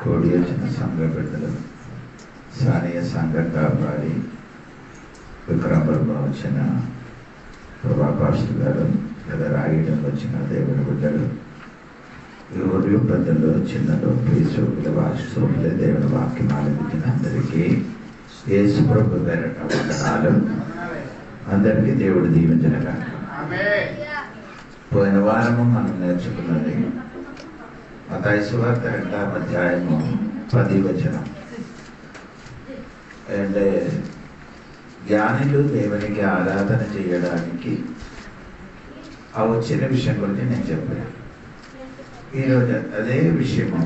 కూడి వచ్చిన సంఘ బిడ్డలు, స్థానియ సంఘ కాపాడి విక్రమంలో వచ్చిన ప్రభాపాస్టర్ గారు, లేదా రాయడం వచ్చిన దేవుని బిడ్డలు, ఈ ఊర్లు పెద్దలు, చిన్నలు, ప్రియసోకులు, వాసుకులే దేవుని వాక్యం ఆలపించిన అందరికీ యేసు ప్రభు పేరట వందనాలు. అందరికీ దేవుడు దీవించనగా. పోయిన వారము మనం నేర్చుకున్నది మత్తయి సువార్త 2వ అధ్యాయము 10వ వచనం. అంటే జ్ఞానులు దేవునికి ఆరాధన చేయడానికి ఆ వచ్చిన విషయం గురించి నేను చెప్పాను. ఈరోజు అదే విషయము,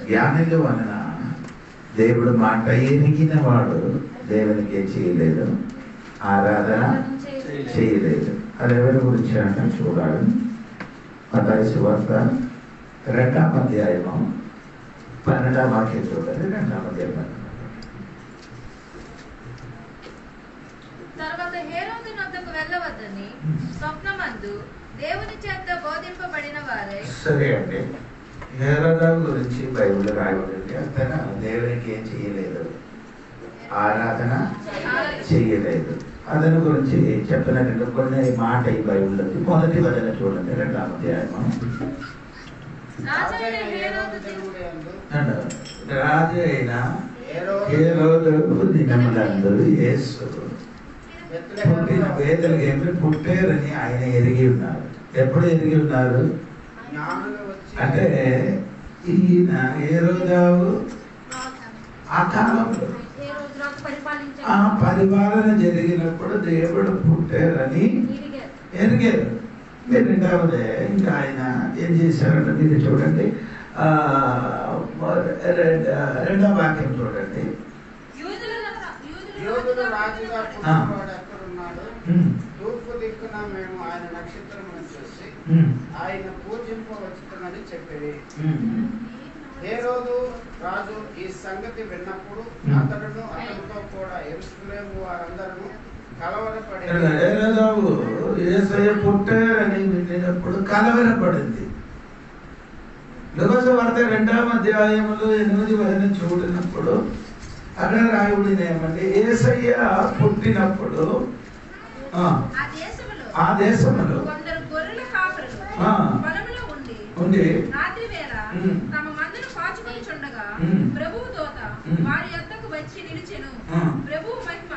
జ్ఞానులు వలన దేవుడు మాట ఎరిగిన వాడు దేవునికి చేయలేదు, ఆరాధన చేయలేదు. అది ఎవరి గురించి అంటే చూడాలి. మత్తయి సువార్త 2వ అధ్యాయము 12వ వాక్యం చూడాలి. 2వ అధ్యాయం. తర్వాత హేరోదు నొద్దకు వెళ్ళవద్దని స్వప్నమందు దేవుని చేత బోధింపబడిన వారే. సరే అండి, హేరోదు గురించి బైబిల్ రాయబడింది. అతను దేవునికి ఏం చేయలేదు, ఆరాధన చేయలేదు. అతని గురించి చెప్పినట్టు కొన్ని మాట ఈ బైబిల్లో మొదటి వచనం చూడండి. 2వ అధ్యాయము. రాజు అయిన హేరోదు దినములందు యేసు పుట్టిన బేతలెహేములో పుట్టారని ఆయన ఎరిగి ఉన్నారు. ఎప్పుడు ఎరిగి ఉన్నారు అంటే ఈయన హేరోదు ఆ కాలంలో పరిపాలన జరిగినప్పుడు దేవుడు పుట్టారని ఎరిగారు. మీరు రెండవదే ఇంకా ఆయన ఏం చేశారంటే మీరు చూడండి, 2వ వాక్యం చూడండి. తూర్పు దిక్కున మేము ఆయన నక్షత్రమును చూసి ఆయన పూజింపవచ్చునని చెప్పేది. హేరోదు రాజు ఈ సంగతి విన్నప్పుడు అతడును అతనితో కూడా యెరూషలేము వారందరూ కలవరపడి యేసయ్య పుట్టారని విన్నప్పుడు కలవరపడింది. లూకాసు వార్త 2వ అధ్యాయములో 8వ వచనం చూడినప్పుడు అక్కడ రాయబడింది ఏమంటే యేసయ్య పుట్టినప్పుడు ఆ దేశంలో కొందరు గొర్రెల కాపరులు పొలంలో ఉండి రాత్రి వేళ తమ మందను కాచుకొనుచుండగా ప్రభువు దూత వారి యొద్దకు వచ్చి నిలిచెను. ప్రభువు మహిమ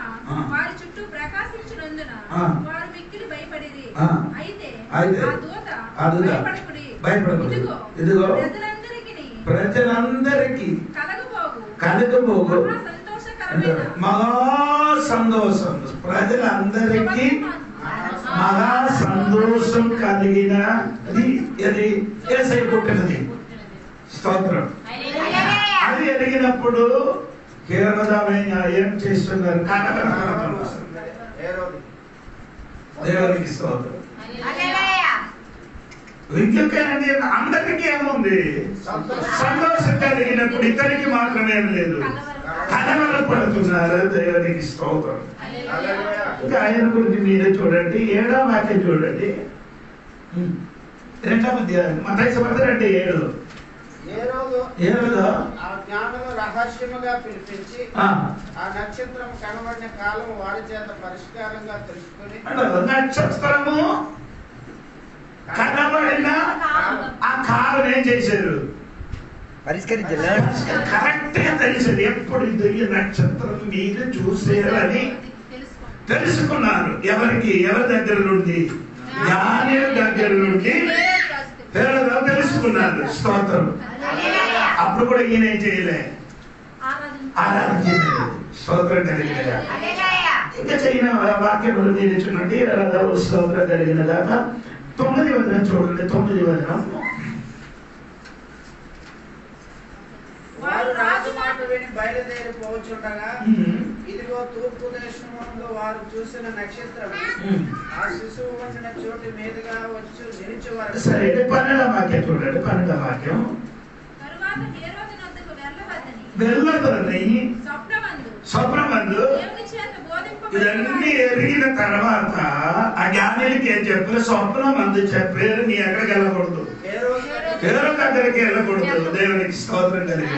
వారి చుట్టూ ప్రకాశించినందున వారు మిక్కిలి భయపడిరి. అయితే ఆ దూత భయపడకుడి, ఇదిగో ప్రజలందరికీ కలగబోగు మహా సంతోషం, ప్రజలందరికీ మహా సంతోషం కలిగినది అది యేసయ్య పుట్టినది. స్తోత్రం. అది ఎదిగినప్పుడు హేరోదమైన ఏం చేస్తున్నారు? దేవునికి స్తోత్రం. ఇంకెక్కడండి అందరికీ ఏముంది? సంతోషం కలిగినప్పుడు ఇద్దరికి మాత్రమే లేదు, కలవరపడుతున్నారు. దేవునికి స్తోత్రం. ఇంకా ఆయన గురించి మీరే చూడండి. 7వ వాక్యం చూడండి. 2వ అధ్యాయం మత్తయి సువార్త 2:7. హేరోదు ఆ జ్ఞానులు రహస్యముగా పిలిపించి ఆ నక్షత్రం కనబడిన కాలం వారి చేత పరిష్కారంగా తెలుసుకుని, నక్షత్రము కనబడిన ఆ కాలం ఏం చేశారు? పరిష్కరించారు. కరెక్ట్ గా తెలిసేది ఎప్పుడు ఈ నక్షత్రం మీరు చూసారని తెలుసుకున్నారు. ఎవరికి? ఎవరి దగ్గర నుండి? జ్ఞానుల దగ్గర నుండి తెలుసుకున్నారు. స్తోత్రం. అప్పుడు కూడా ఈయన ఏం చేయలే, ఆరాధన చేయలేదు. స్తోత్రం కలిగిన ఇంకా చేయన వాక్యం నేర్చుకున్నట్టు స్తోత్రం కలిగిన దాకా 9వ వచనం చూడండి. 9వ వచనం. వారు రాజు మాట విని బయలుదేరి పోవచ్చుండగా ఇదిగో తూర్పు దేశములో వారు చూసిన నక్షత్రం ఆ శిశువు వండిన చోటు మీదుగా వచ్చి నిలిచి వారు. సరే, 12వ వాక్యం చూడండి. 12వ వాక్యం. తరువాత హేరోదు నొద్దకు వెళ్ళవద్దని స్వప్నమందు ఇవన్నీ ఎరిగిన తర్వాత ఆ జ్ఞానికి ఏం చెప్పారు? స్వప్నమందు చెప్పారు నీ ఎక్కడికి వెళ్ళకూడదు, ఎవరి దగ్గరికి వెళ్ళకూడదు. దేవునికి స్తోత్రం కలిగి.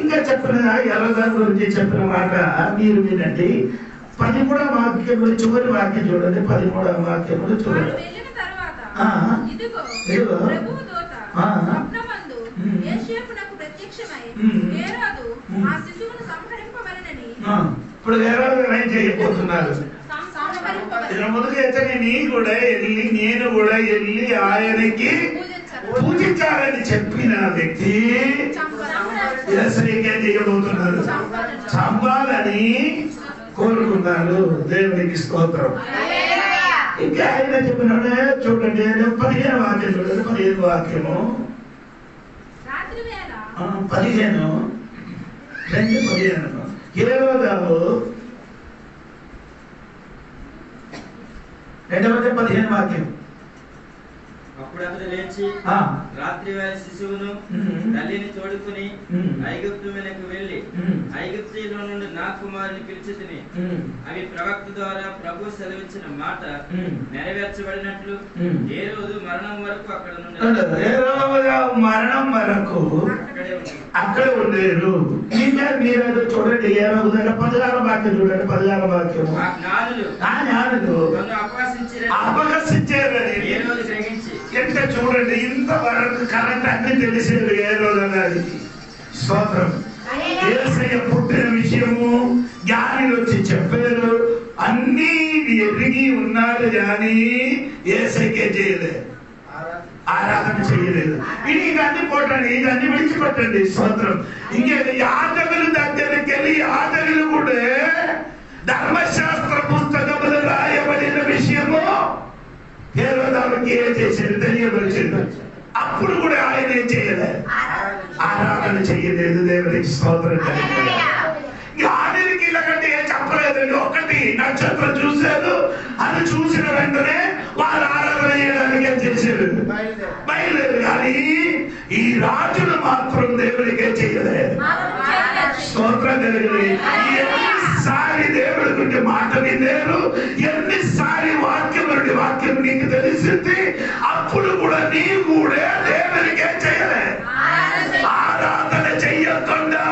ఇంకా చెప్పిన ఎర్రదాని గురించి చెప్పిన మాట మీరు వినండి. 13వ వాక్యములు, చివరి వాక్యం చూడండి. 13వ వాక్యములు చూడండి. ఇప్పుడు హేరోదు ఏం చేయబోతున్నారు? ముందుకు అయితే నేను కూడా వెళ్ళి ఆయనకి పూజించాలని చెప్పిన వ్యక్తి యేసయ్యకే చేయబోతున్నారు. చంపాలని కోరుకున్నారు. దేవునికి స్తోత్రం. ఇంకా ఆయన చెప్పిన చూడండి 15వ వాక్యం చూడండి. 15వ వాక్యము 15 హేరోదు 15వ వాక్యం. అప్పుడు అతడు లేచి రాత్రి వేళ శిశువును తల్లిని తోడుకుని ఐగుప్తు మీదకు వెళ్లి ఐగుప్తులో నుండి నా కుమారుని పిలిచితిని, అవి ప్రవక్త ద్వారా ప్రభు సెలవిచ్చిన మాట నెరవేర్చబడినట్లు హేరోదు మరణం వరకు అక్కడ నుండి అక్కడే ఉండేరు. ఇంకా మీరు చూడండి 16వ వాక్యం చూడండి. 16వ వాక్యం. అపహసించారని ఎంత చూడండి. ఇంతవరకు కరెంట్ అన్ని తెలిసేది ఏ రోజు అన్నది. స్తోత్రం. యేసయ్య పుట్టిన విషయము జ్ఞానులు వచ్చి చెప్పారు. అన్ని ఎరిగి ఉన్నారు కానీ యేసయ్యకే చేయలేదు, ఆరాధన చేయలేదు. ఇదన్నీ పోటండి, ఇదన్నీ విడిచిపెట్టండి. స్తోత్రం. ఇంకే యాజకులు దగ్గరికి వెళ్ళి యాజకులు కూడా ధర్మశాస్త్ర పుస్తకములు రాయబడిన విషయము హేరోదానికి ఏం చేసేది తెలియబరిచింది. అప్పుడు కూడా ఆయన ఏం చేయలేదు, ఆరాధన చేయలేదు. దేవునికి స్తోత్రం. ఆయనకి ఇలాగంటే ఏం చెప్పలేదండి. ఒకటి నక్షత్రం చూశారు, అది చూసిన వెంటనే వాళ్ళు ఆరాధన చేయడానికి ఏం చేశారు, బయలుదేరు. కానీ ఈ రాజులు మాత్రం దేవునికే చేయలేదు. స్తోత్రం కలిగింది. ఎన్నిసారి దేవుడి గురించి మాట వినేరు, ఎన్నిసారి వాక్యం నుండి వాక్యం నీకు తెలిసింది, అప్పుడు కూడా నీ కూడా దేవునికే చేయలేదు, ఆరాధన చెయ్యకుండా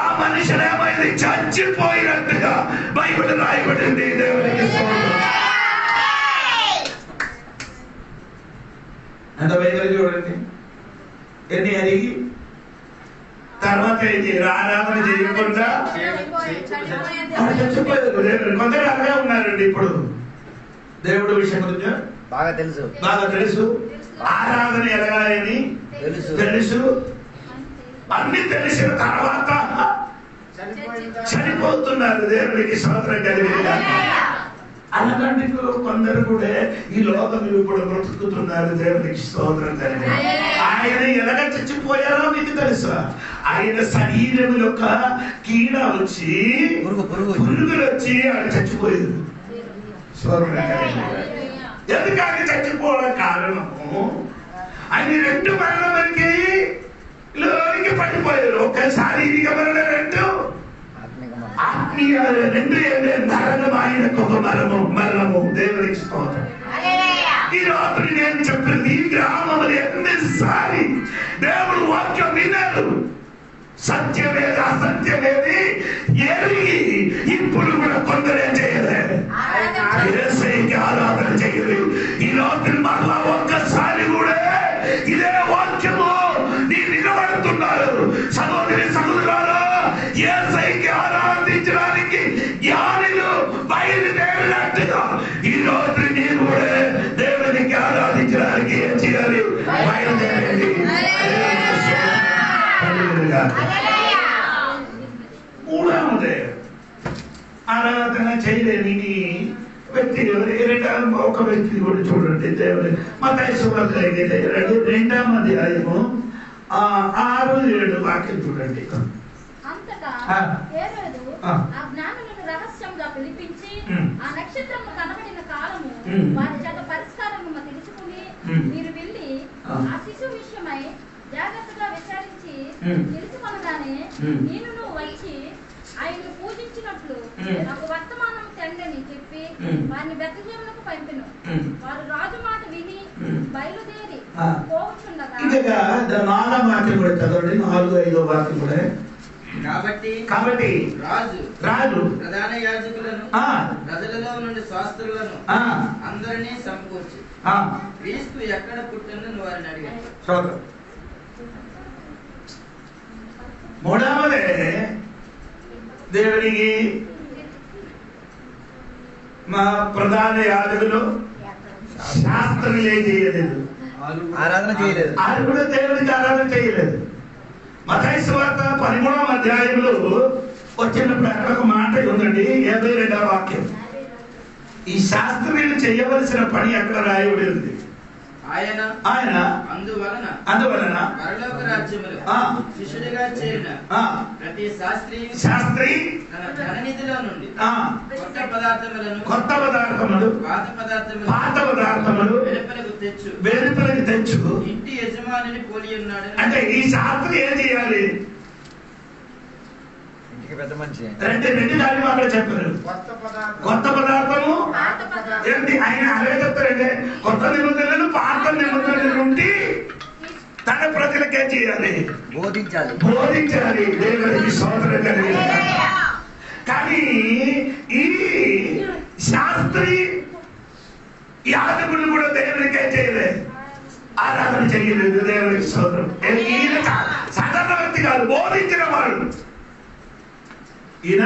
ఆ మనిషిని ఏమైంది, చచ్చిపోయినట్టుగా బైబిల్ రాయబడింది. దేవునికి అంత బైబిల్ చూడండి. ఎన్ని అడిగి తర్వాత ఆరాధన చేయకుండా చచ్చిపోయారు. కొందరు అలాగే ఉన్నారండి. ఇప్పుడు దేవుడు విషయం గురించి బాగా తెలుసు, ఆరాధన ఎలాగని తెలుసు, అన్ని తెలిసిన తర్వాత చనిపోతున్నారు. దేవునికి స్తోత్రం కలిగింది. అలాంటి కొందరు కూడా ఈ లోకంలో ఇప్పుడు బ్రతుకుతున్నారు. దేవునికి స్తోత్రం కలిగింది. ఆయన ఎలాగ చచ్చిపోయారో మీకు తెలుసా? ఆయన శరీరం యొక్క కీడ వచ్చి పురుగులు వచ్చి ఆయన చచ్చిపోయారు. ఎందుకంటే చచ్చిపోవడం కారణము ఆయన 2 మరణాలకి లోనికి పడిపోయారు. ఒక శారీరక మరణం, 2 ఆత్మీయ, 2 నరకం. ఆయనకు ఒక మరణము. దేవునికి స్తోత్రం. ఈ రాత్రి నేను చెప్పింది ఈ గ్రామంలో ఎన్నిసారి దేవుడు వాక్యం విన్నారు, సత్యమేది అసత్యమేది ఎరిగి ఇప్పుడు కూడా కొందరే చేయలేదు, యేసయ్యకి ఆరాధన చేయలేదు. ఈ రాత్రి మరలా ఒక్కసారి కూడా ఇదే వాక్యము నీ నిలబడుతున్నారు. సహోదరి సహోదరులారా, యేసయ్యకి ఆరాధించడానికి జ్ఞానులు బయలుదేరినట్టుగా ఈ రోజు నేను కూడా దేవునికి ఆరాధించడానికి ఏం చేయాలి, బయలుదేరండి. మూడవది ఆరాధన చేయలేని వ్యక్తి ఒక వ్యక్తి కూడా చూడండి. దేవుని మత్తయి సువార్త 2వ అధ్యాయము 6-7 వాక్యం చూడండి. అంతటా హేరోదు ఆ జ్ఞానులను రహస్యంగా పిలిపించి ఆ నక్షత్రము కనబడిన కాలము వారి చేత పరిష్కారము తెలుసుకుని, మీరు వెళ్ళి ఆ శిశువు విషయమై జాగ్రత్తగా విచారించి తెలుసుకొనగానే నేను వచ్చి ఆయన పూజించినట్లు నాకు వర్తమానం తండ్రిని చెప్పి వారిని బెత్లెహేమునకు పంపెను. వారు రాజు మాట విని బయలుదేరి పోవచుండగా అంతేగా 4వ వాక్యం కూడా చదవండి, 4, 5వ వాక్యం కూడా. కాబట్టి రాజు ప్రధాన యాజకులను ప్రజలలో నుండి శాస్త్రులను అందరినీ సమకూర్చి క్రీస్తు ఎక్కడ పుట్టిందని వారిని అడిగారు. మూడవదే దేవునికి మా ప్రధాన యాజకులు శాస్త్రం ఏం చేయలేదు, ఆరాధన చేయలేదు. అది కూడా దేవునికి ఆరాధన చేయలేదు. మత్తయి సువార్త 13వ అధ్యాయంలో వచ్చినప్పుడు అక్కడ ఒక మాట ఉందండి, 52వ వాక్యం. ఈ శాస్త్రీయులు చేయవలసిన పని అక్కడ రాయబడి ఉంది. ఆయన అందువలన పరలోక రాజ్యములో శిష్యుడిగా చేరిన ప్రతి శాస్త్రి తన ధననిధిలో నుండి కొత్త పదార్థములు పాత పదార్థములు వెలుపలకు తెచ్చు ఇంటి యజమానిని పోలి ఉన్నాడు. అంటే ఈ శాస్త్రి ఏం చేయాలి? పెద్ద మనిషి రెండు దాని అక్కడ చెప్పారు. కొత్త పదార్థము ఏంటి? ఆయన అదే చెప్తారంటే కొత్త నిబంధనలు పాత నిబంధనల నుండి తన ప్రజలకే చేయాలి, బోధించాలి. దేవునికి స్తోత్రం కలిగింది. కానీ ఈ శాస్త్రి యాజకులు కూడా దేవునికే చేయలేదు, ఆరాధన చేయలేదు. దేవునికి స్తోత్రం. ఈయన సాధారణ వ్యక్తి కాదు, బోధించిన వాడు. ఈయన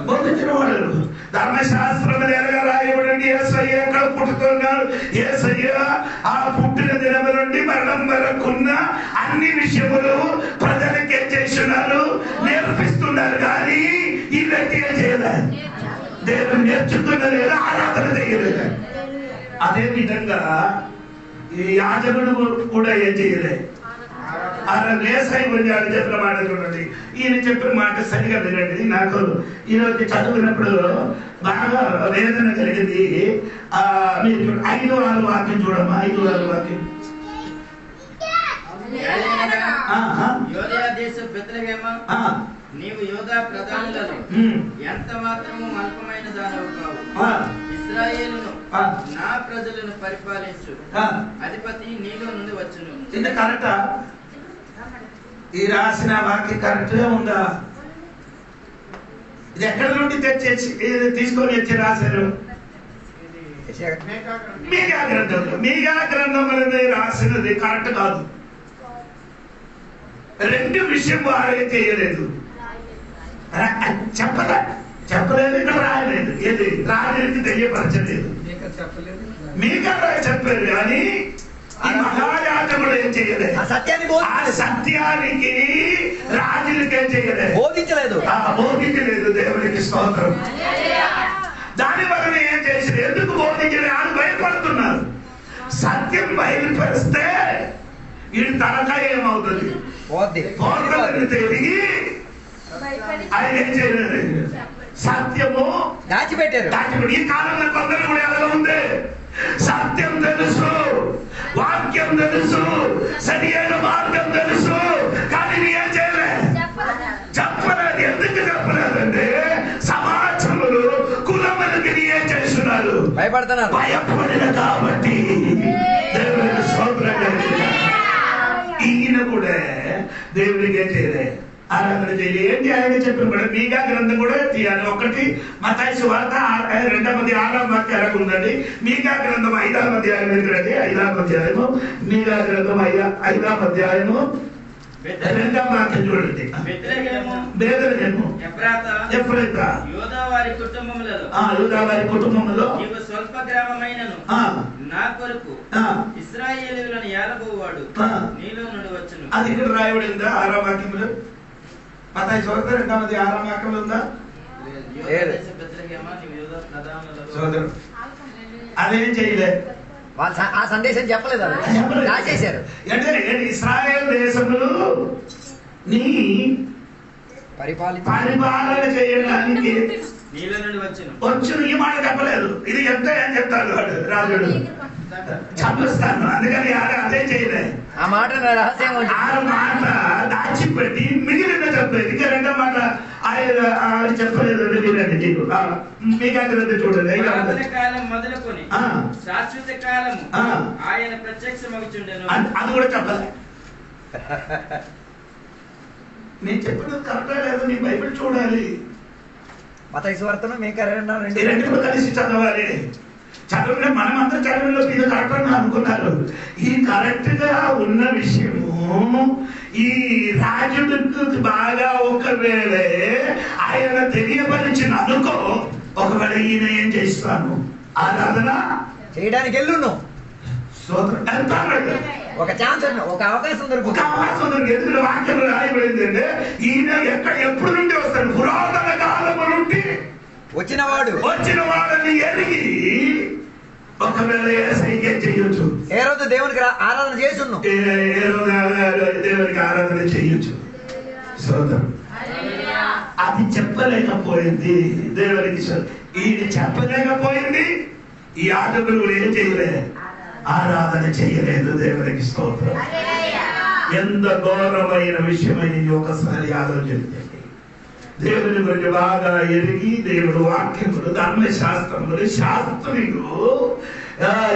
బోధించిన వాడు. ధర్మశాస్త్రం రాయబడి యేసయ్య ఎక్కడ పుట్టుతున్నాడు, యేసయ్య ఆ పుట్టిన దినము నుండి మరణం వరకున్న అన్ని విషయములు ప్రజలకు ఏం చేస్తున్నారు, నేర్పిస్తున్నారు. కానీ ఈ వ్యక్తి ఏం చేయలేదు, దేవుడు నేర్చుకున్నది ఆరాధన చేయలేదు. అదే విధంగా ఈ యాజకుడు కూడా ఏం చేయలేదు, చెప్పిన మాట చూడండి. ఈయన చెప్పిన మాట సరిగా వినండి. నాకు ఈరోజు చదువుకున్నప్పుడు బాగా వేదన కలిగింది. మీరు 5-6 వాక్యం చూడమ్మా, 5-6 వాక్యం. నీవు యోధా ప్రధానులలో ఎంత మాత్రము అల్పమైన దానవు కావు. ఇశ్రాయేలును నా ప్రజలను పరిపాలించు అధిపతి నీలో నుండి వచ్చును. ఇది కరెక్టా? ఈ రాసిన వాక్యం కరెక్ట్గా ఉందా? ఇది ఎక్కడి నుండి తెచ్చేసి తీసుకొని వచ్చి రాశారు? మీకా గ్రంథంలో. మీకా గ్రంథం అనేది రాసినది కరెక్ట్ కాదు. 2 విషయం వారే చేయలేదు, చెప్పలేదు, ఇక్కడ రాయలేదు. ఏది రాజునికి తెలియపరచలేదు. మీకా చెప్పారు కానీ ఈ మహాయాజకుడు ఏం చేయలేదు, ఆ సత్యానికి రాజులకేం చేయలేదు, బోధించలేదు. దేవునికి స్తోత్రం. దాని వలన ఏం చేశారు? ఎందుకు బోధించలేదు? అని భయపడుతున్నారు. సత్యం బయలుపరిస్తే వీడి తనకాయ ఏమవుతుంది, తిరిగి ఆయన ఏం చేయలేదు, సత్యము దాచిపెట్టారు. ఈ కాలంలో కొందరు కూడా ఎలా ఉంది, సత్యం తెలుసు, వాక్యం తెలుసు, సరి అయిన మార్గం తెలుసు, కానీ ఏం చేయలేదు, చెప్పలేదు. ఎందుకు చెప్పలేదంటే సమాజంలో కులములకి ఏం చేస్తున్నారు, భయపడుతున్నారు, భయపడిన కాబట్టి. దేవునికి స్తోత్రం. ఈయన కూడా దేవునికి ఏం చేయలేదు, ఆరాధన చేయాలి. ఏం చేయాలని చెప్పిన కూడా మీకా గ్రంథం కూడా తీయాలి. 1 మత్తయి సువార్త 2వ వాక్యాలకు ఉందండి. మీకా గ్రంథం 5వ అధ్యాయం ఎందుకండి, 5వ అధ్యాయము. మీకా గ్రంథం 5వ అధ్యాయము 2వ వాక్యం చూడండి. యూదావారి కుటుంబములలో నీవు స్వల్ప గ్రామమైనను నా కొరకు ఇశ్రాయేలీయులను ఏలబోవాడు నీలో నుండి వచ్చును. అది ఇక్కడ రాయబడిందా 6వ వాక్యంలో? మత్తయి సువార్త 2వ అధ్యాయం 6వ వాక్యంలో ఉందా? అదేం చేయలేదు, ఆ సందేశం చెప్పలేదు, రాసేశారు. అంటే ఇశ్రాయేల్ దేశములు నీ పరిపాలన చేయడానికి వచ్చును. ఈ మాట చెప్పలేదు. ఇది ఎంత అని చెప్తాడు వాడు, రాజుడు చంపిస్తాను. అందుకని అదే చేయలేదు. ఆ మాట రహస్యంగా ఆ మాట దాచిపెట్టి మిగిలిన చెప్పేది. ఇంకా 2వ మాట ఆయన చెప్పలేదు మీరండి నీకు మీకు అగ్రత చూడండి కాలం మొదలుకొని శాశ్వత కాలం ఆయన ప్రత్యక్షమగుచుండెను. అది కూడా చెప్పలే. నేను చెప్పినది కరెక్టా లేదు, నీ బైబిల్ చూడాలి. మత్తయి సువార్తను మీకు రెండు కలిసి చదవాలి. చదవలే మనమంతా చదవలో ఇది కరెక్ట్ అని అనుకున్నారు. ఈ కరెక్ట్ గా ఉన్న విషయము ఈ రాజుడికి బాగా ఒకవేళ ఆయన తెలియపరిచిన అనుకో, ఒకవేళ ఈయన ఏం చేస్తాను ఆరాధన చేయడానికి వెళ్ళు ఒక ఛాన్స్ ఒక అవకాశం దొరుకుతుంది. ఎందుకంటే వాక్యం రాయబడింది అంటే ఈయన ఎప్పుడు నుండి వస్తాడు, పురాతన కాలము నుండి వచ్చిన వాడిని ఎరిగి ఒకవేళ ఏసైకే చేయొచ్చు. ఏ రోజు దేవునికి ఆరాధన చేసును, దేవునికి ఆరాధన చేయొచ్చు. సోదరు అది చెప్పలేకపోయింది దేవునికి. ఈయన చెప్పలేకపోయింది, ఈ ఆటకులు కూడా ఏం చేయలే, ఆరాధన చేయలేదు దేవునికి. స్తోత్రం. ఎంత ఘోరమైన విషయమని ఒకసారి ఆలోచించండి. దేవుని గురించి బాగా ఎరిగి దేవుడు వాక్యములు ధర్మశాస్త్రములు శాస్త్రులు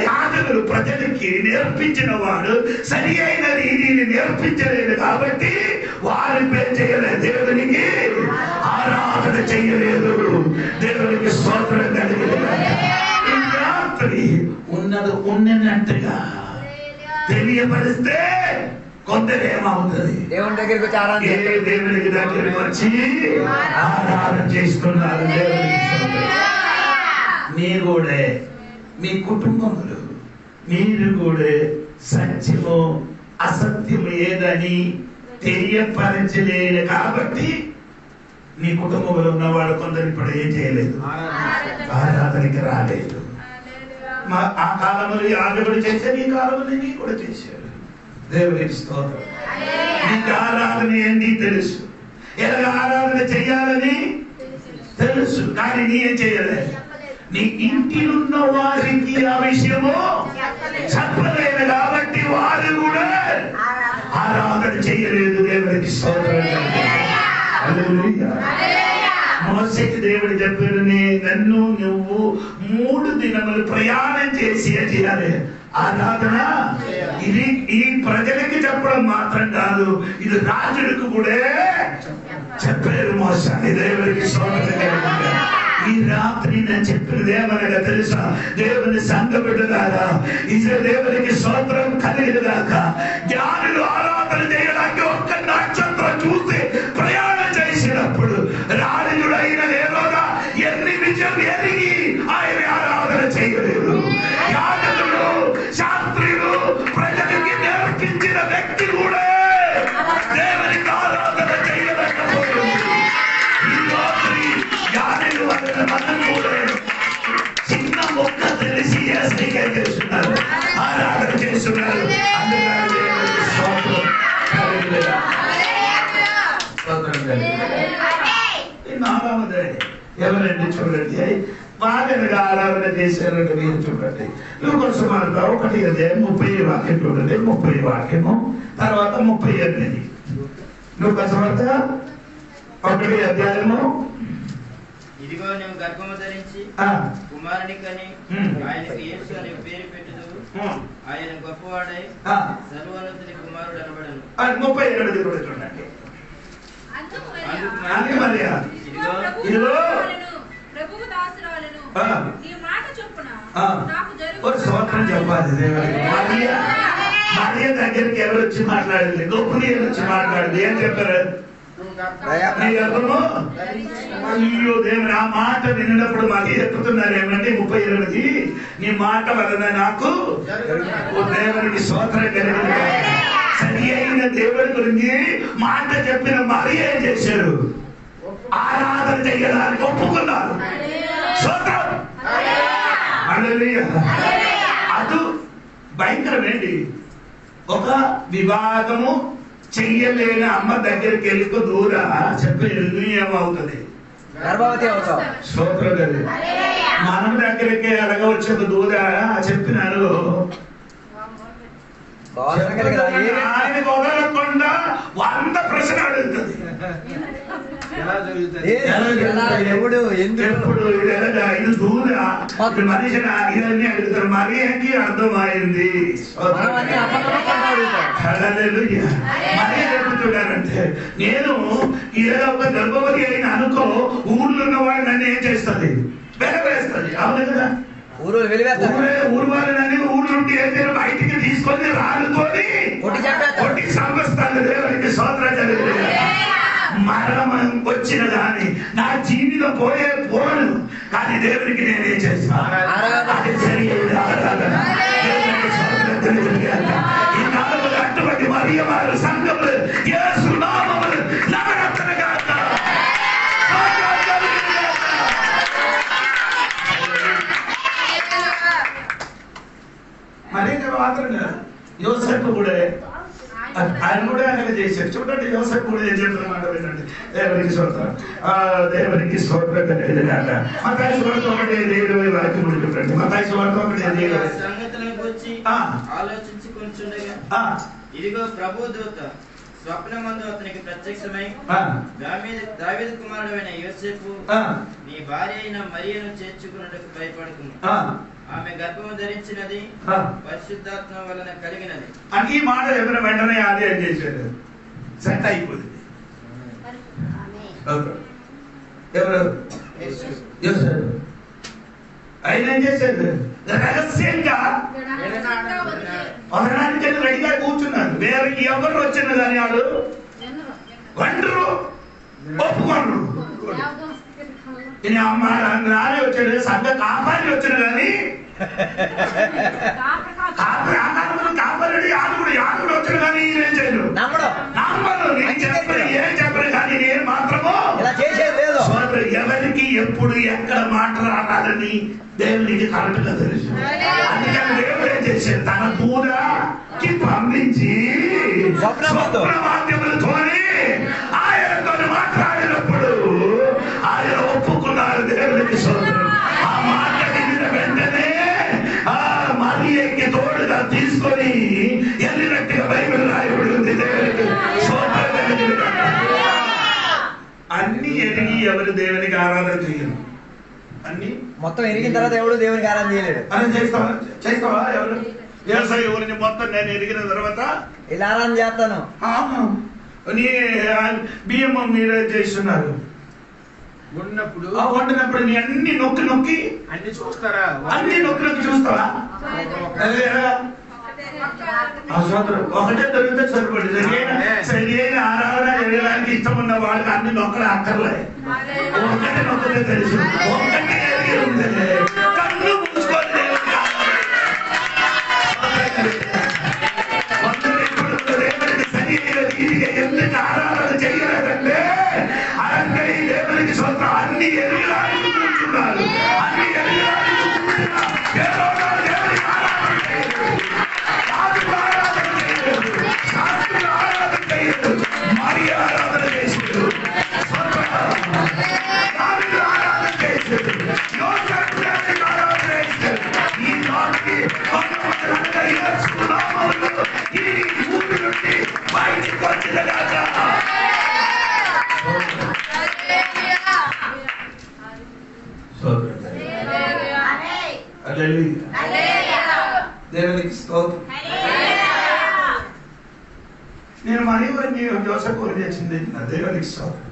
యాజకులు ప్రజలకి నేర్పించిన వాడు సరి అయిన రీతిని నేర్పించలేదు కాబట్టి వారు చేయలేదు, దేవునికి ఆరాధన చేయలేదు. దేవునికి స్తోత్రం కలిగింది. రాత్రి ఉన్నట్టుగా తెలియపరిస్తే కొందరేమవుతుంది, దేవుని దగ్గరికి వచ్చి ఆరాధన చేస్తున్నారు. మీ కూడా మీ కుటుంబములు మీరు కూడా సత్యము అసత్యము ఏదని తెలియపరచలేదు కాబట్టి మీ కుటుంబంలో ఉన్నవాడు కొందరు ఇప్పుడు ఏం చేయలేదు, ఆరాధనకి రాలేదు. ఆ కాలంలో యాజకుడు చేశారు, ఈ కాలంలో నీ కూడా చేశారు. దేవునికి స్తోత్రం. నీకు ఆరాధన ఏంటి తెలుసు, ఎలా ఆరాధన చెయ్యాలని తెలుసు, కానీ నీ ఏం చేయలేదు. నీ ఇంటినున్న వారికి ఆ విషయము చెప్పలేదు కాబట్టి వారు కూడా ఆరాధన చేయలేదు. దేవునికి స్తోత్రం. మోసేకి దేవుడు చెప్పాడు, నన్ను నువ్వు 3 దినములు ప్రయాణం చేసి చేయాలి ఆరాధన. ఇది ఈ ప్రజలకి చెప్పడం మాత్రం కాదు, ఇది రాజులకు కూడా చెప్పారు మోసాన్ని. దేవుడికి స్తోత్రం. ఈ రాత్రి నేను చెప్పినది ఏమనగా తెలుసా, దేవుని సంఘ బిడ్డలారా, ఇది దేవునికి స్తోత్రం కలిగినదాక జ్ఞానులు ఆరాధన చేయడానికి ఒక్క నక్షత్రం చూసి ప్రయాణం చేసినప్పుడు రాజుడైన హేరోదా ఎన్ని విజయం ఎరిగి ఆయన ఆరాధన చేయలేదు. యాజకులు శాస్త్రులు ప్రజలకి నేర్పించిన వ్యక్తి కూడా దేవునికి ఆరాధన చేయలేకపోయింది. ఈ రాత్రి జ్ఞానులు అన్న మనం కూడా చిన్న మొక్క తెలిసి చేస్తున్నారు, ఆరాధన చేస్తున్నారు. ఎవరండి చూడండి, బాగా ఆరాధన చేశారంటే మీరు చూడండి. లూకాసు వార్త 1:30 వాక్యం చూడండి, 30 వాక్యము తర్వాత 38. లూకాసు వార్త 1 ఇదిగో నేను గర్భము ధరించి కుమారుని కని ఆయనకి యేసు అనే పేరు పెట్టుదు, ఆయన గొప్పవాడై సర్వోన్నతుని కుమారుడు అనబడను. 37 కూడా చూడండి. చెప్పాలి మరియ దగ్గరికి ఎవరు వచ్చి మాట్లాడింది, గొప్పది వచ్చి మాట్లాడింది. ఏం చెప్పారు? అయ్యో దేవుని ఆ మాట విన్నప్పుడు మాకు ఎక్కుతున్నారు ఏమంటే 38 నీ మాట వలన నాకు దేవునికి స్తోత్రం కలిగింది. సరి అయిన దేవుడి గురించి మాట చెప్పిన మరి ఏం చేశారు, ఆరాధన చేయడానికి ఒప్పుకున్నారు. స్తోత్రం. అది భయంకరమేంటి, ఒక వివాహము చెయ్యలేని అమ్మ దగ్గరికి వెళ్ళి దూర చెప్పి ఏమవుతుంది, గర్భవతి అవుతావు. స్తోత్రం కదా. మనం దగ్గరికి అడగవచ్చు దూర చెప్పినారు, ఆయన వదలకుండా 100 ప్రశ్న అడుగుతుంది. ఎప్పుడు ఎప్పుడు ఇది దూర మనిషిని ఇవన్నీ అడుగుతారు. మరియకి అర్థమైంది. మరి చెబుతున్నారంటే నేను ఏదో ఒక గర్భవతి అయిన అనుకో ఊర్లో ఉన్నవాడు నన్ను ఏం చేస్తుంది, వెలవేస్తుంది. అవును కదా, ఊరు వాళ్ళని ఊరు నుండి ఏదైనా బయటికి తీసుకొని రానుకొని కొట్టి సంపస్తాను. దేవునికి స్తోత్రం జరిగింది. మరణం వచ్చిన కానీ నా జీవితం పోను, కానీ దేవునికి నేనేం చేస్తాను, అది సరైన ఆరాధన. ఈ నాలుగు అటువంటి మరియమారు సంఘములు యేసు నామములు నవరత్నగా మరి మాత్రం యోసేపు కూడా ఆయన కూడా అలాగే చేశారు. చూడండి యోసేపు కూడా ఏం చెప్తున్నమాట వినండి. దేవునికి స్తోత్రం, దేవునికి స్తోత్రం. మత్తయి సువార్త 1:20 వాక్యం చూడండి. మత్తయి సువార్త 1:20 సంగతులను గురించి ఆలోచించుకొనుచుండగా ఇదిగో ప్రభు దూత స్వప్నమందు అతనికి ప్రత్యక్షమై, దావీదు కుమారుడైన యోసేపు, నీ భార్య అయిన మరియను చేర్చుకున్నట్టుకు భయపడుకును. ఆమె గర్భము ధరించినది పరిశుద్ధాత్మ వలన కలిగినది. అని ఈ మాట ఎవరు వెంటనే ఆదాయం చేశాడు, సెట్ అయిపోయింది. ఎవరు ఆయన ఏం చేశాడు, రహస్యంగా వదనానికి రెడీగా కూర్చున్నాడు. వేరే ఎవరు వచ్చిన కానీ వాడు వండరు, ఒప్పుకోండ్రు. అమ్మ నానే వచ్చాడు, సంఘ కాపాడి వచ్చిన కానీ కాపాడి యాదుడు వచ్చిన కానీ ఏం చేయడు, ఏం చెప్పరు. కానీ నేను మాత్రము ఎవరికి ఎప్పుడు ఎక్కడ మాట్లాడాలని దేవునికి కరెక్ట్ గా తెలుసు. అందుకని దేవుడు ఏం చేశాడు, తన దూతకి పంపించి మాధ్యములతోనే ఆయనతో మాట్లాడినప్పుడు ఆయన ఒప్పుకున్నారు. దేవునికి స్తోత్రం. ఆ మాట విన్న వెంటనే మరియకి తోడుగా తీసుకొని వెళ్ళినట్టుగా బైబిల్ రాయబడి ఉంది. దేవునికి అన్ని ఎరిగి ఎవరు దేవునికి ఆరాధన చేయరు. అన్ని మొత్తం ఎరిగిన తర్వాత ఎవరు దేవునికి ఆరాధన చేయలేడు. అని చేస్తావా ఎవరు వ్యవసాయ ఎవరిని మొత్తం నేను ఎరిగిన తర్వాత ఇలా ఆరాధన చేస్తాను. బియ్యం మీరే చేస్తున్నారు వండినప్పుడు నీ అన్ని నొక్కి అన్ని చూస్తారా, అన్ని నొక్కి చూస్తావా? ఒకటే దొరికితే సరిపడి సరైన ఆరాధన చేయడానికి ఇష్టం ఉన్న వాళ్ళకి అన్ని నొక్కలు అక్కర్లే. ఒకటే నొక్కలే తెలుసు, ఒకటే కన్ను మూసుకొని ఎందుకు ఆరాధన చేయలేదంటే అలాగే దేవునికి స్తోత్రం. అన్ని ఎరుగడానికి కూర్చున్నారు, అన్ని ఎరుగడానికి దేవునికి స్తోత్రం. నేను మనీవన్నీ యోసేపు చేసింది దేవునికి స్తోత్రం.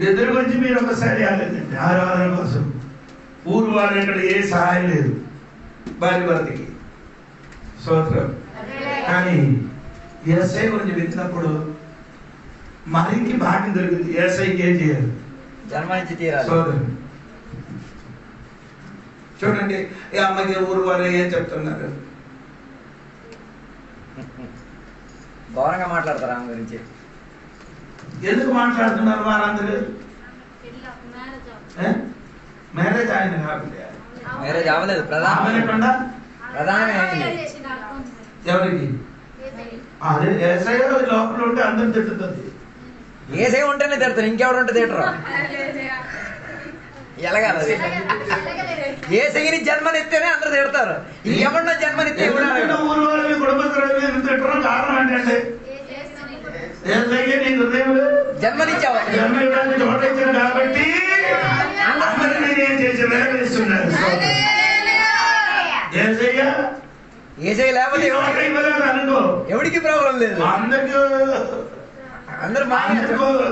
ఇద్దరి గురించి మీరు ఒకసారి ఆలోచించండి. ఆరాధన కోసం ఊరు వాళ్ళు ఇక్కడ ఏ సహాయం లేదు భార్య భర్తకి, స్తోత్రం. కానీ ఏసై గురించి విత్తినప్పుడు మరికి భాగ్యం దొరికింది. ఏసైకి ఏం చేయాలి, జన్మనిచ్చి తీరాలి. స్తోత్రం. చూడండి ఈ అమ్మకి ఊరు వాళ్ళు ఏం చెప్తున్నారు, ఘోరంగా మాట్లాడతారు ఆమె గురించి. ఎందుకు మాట్లాడుతున్నారు వారందరూ? మ్యారేజ్ ఆయన కాకుండా మ్యారేజ్ అవ్వలేదు, ప్రధానమే ఎవరికి? అదే ఏసై లోపల ఉంటే అందరు తిట్టుతుంది. ఏసై ఉంటేనే తిడతారు, ఇంకెవరు ఉంటే తిట్టరు. ఎలాగలది? ఏసైని జన్మనిస్తేనే అందరు తిడతారు, ఇంకెవరినో జన్మనిస్తే ఊరు వాళ్ళని కుటుంబ తిట్టడం కారణం ఏంటంటే జన్మనిచ్చావు. జన్మ ఇవ్వడానికి చోట ఇచ్చాను కాబట్టి అందరూ నేనేం చేసి వెలవేస్తున్నారు. ఏసై లేకపోతే అనుకో ఎవరికి ప్రాబ్లం లేదు. అందరికీ అందరూ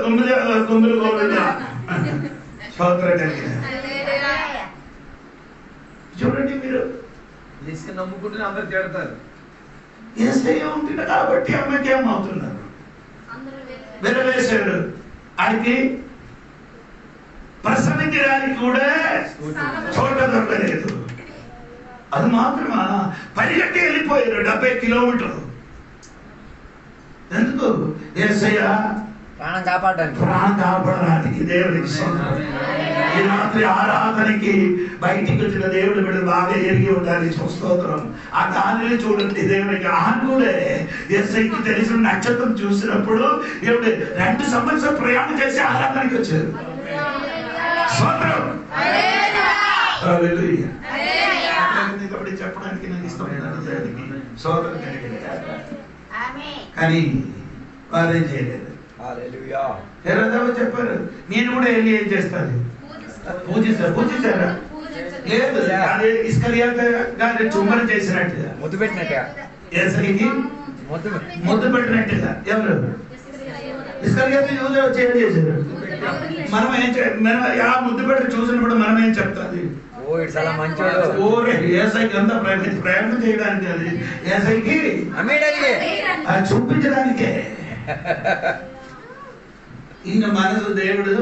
గుంపులు చూడండి మీరు నమ్ముకుంటే అందరు చేడతారు. ఏసై ఉంటుంది కాబట్టి అమ్మకి ఏమవుతున్నారు, వెలవేశాడు. ఆయనకి ప్రసవించడానికి కూడా చోట దొరకలేదు. అది మాత్రమా, పరిగెట్టి వెళ్ళిపోయారు 70 కిలోమీటర్లు. ఎందుకు? యేసయ్య ప్రాణం కాపాడడానికి. దేవునికి ఈ రాత్రి ఆరాధనకి బయటికి వచ్చిన దేవుడు వీడు బాగా ఎరిగి ఉండాలి. స్తోత్రం. ఆ గాలిని చూడండి, దేవునికి ఆనుడే యేసయ్యకి తెలిసిన నక్షత్రం చూసినప్పుడు దేవుడు 2 సంవత్సరాలు ప్రయాణం చేసి ఆరాధనకి వచ్చారు. స్తోత్రం. హల్లెలూయా. చెప్పడానికి నాకు ఇష్టమైన స్తోత్రం కలిగింది. కానీ వారేం చేయలేదు. చెప్పారు, నేను కూడా వెళ్ళి ఏం చేస్తాను, పూజిస్తారా? లేదు, అదే ఇస్కరియోతు గారిని చుంబన చేసినట్టుగా, ముద్దు పెట్టినట్టుగా, యేసయ్యకి ముద్దు పెట్టినట్టుగా. ఎవరు? ఇస్కరియోతు యూదా వచ్చి ఏం చేశారు? మనం ఆ ముద్దు పెట్టి చూసినప్పుడు మనం ఏం చెప్తాది? చాలా మంచోడు. యేసయ్యకి అంతా ప్రయత్నం చేయడానికి, అది యేసయ్యకి చూపించడానికే. ఈయన మనసు దేవుడు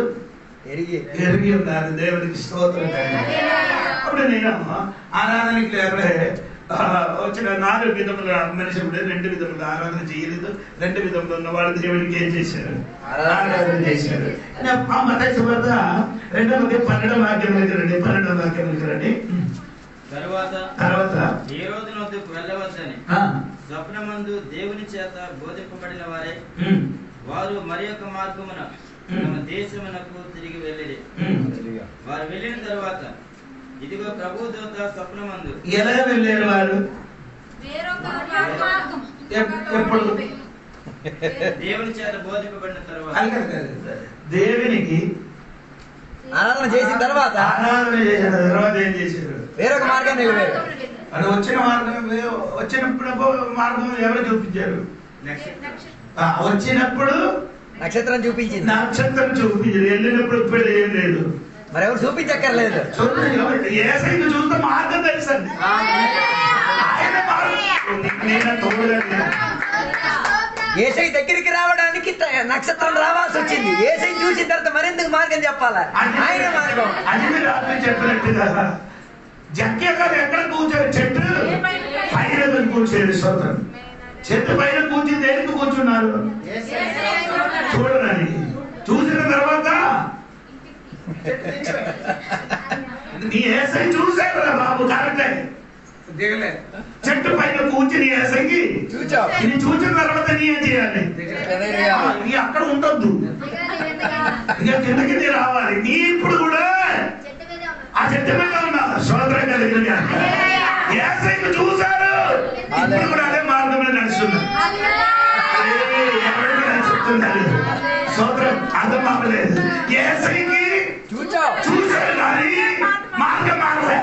ఎరిగి ఉన్నారు. దేవుడికి స్తోత్రం. అప్పుడు నేను ఆరాధనకి లేకపోతే వచ్చిన 4 విధముల మనిషి 2 విధములు ఆరాధన చేయలేదు. 2 విధములు ఉన్నవాడు దేవుడికి ఏం చేశారు? ఆరాధన చేశారు. మత్తయి సువార్త 2:12 వాక్యంలోకి రండి. 12వ వాక్యంలోకి రండి. తరువాత హేరోదు వద్దకు వెళ్ళవద్దని స్వప్నమందు దేవుని చేత బోధింపబడిన వారే వారు మరి యొక్క మార్గమున తమ దేశమునకు తిరిగి వెళ్ళిరి. వారు వెళ్ళిన తరువాత ఇదిగో ప్రభు దూత స్వప్నమందు. ఎలా వెళ్ళారు వారు? ఎప్పుడు? దేవుని చేత బోధింపబడిన తర్వాత, దేవునికి ఆరాధన చేసిన తర్వాత ఏం చేశారు? వేరొక మార్గాన్ని వెళ్ళారు. అది వచ్చినప్పుడు మార్గం ఎవరు చూపించారు? వచ్చినప్పుడు నక్షత్రం చూపించింది. వెళ్ళినప్పుడు ఇప్పుడు ఏం లేదు, మరెవరు చూపించక్కర్లేదు. యేసయ్యను చూస్తే మార్గం తెలుసండి. యేసయ్య దగ్గరికి రావడానికి నక్షత్రం రావాల్సి వచ్చింది. యేసయ్య చూసిన తర్వాత మరెందుకు మార్గం చెప్పాలా? ఆయన మార్గం. అది మీరు రాత్రి చెప్పినట్టుగా జక్య గారు ఎక్కడ కూర్చోరు? చెట్టు పైన కూర్చోరు. సోదరు, చెట్టు పైన కూర్చి దేనికి కూర్చున్నారు? చూడడానికి. చూసిన తర్వాత నీ యేసయ్య చూశారు కదా బాబు, కరెక్టే. చెట్టు పైన కూర్చుని యేసయ్యకి ఇది చూసిన తర్వాత నీ ఏం చేయాలి? నీ అక్కడ ఉండొద్దు, ఇక కిందకి నీ రావాలి. నీ ఇప్పుడు కూడా ఆ చెట్టు మీద ఉన్నారు. సోదరం కలిగిన యేసయ్యను చూశారు, ఇప్పుడు కూడా అదే మార్గంలో నడుస్తున్నారు. ఎవరికి నడుస్తున్నారు? సోదరం అర్థం అవ్వలేదు. యేసయ్యకి చూశారు కానీ మార్గం మారలే.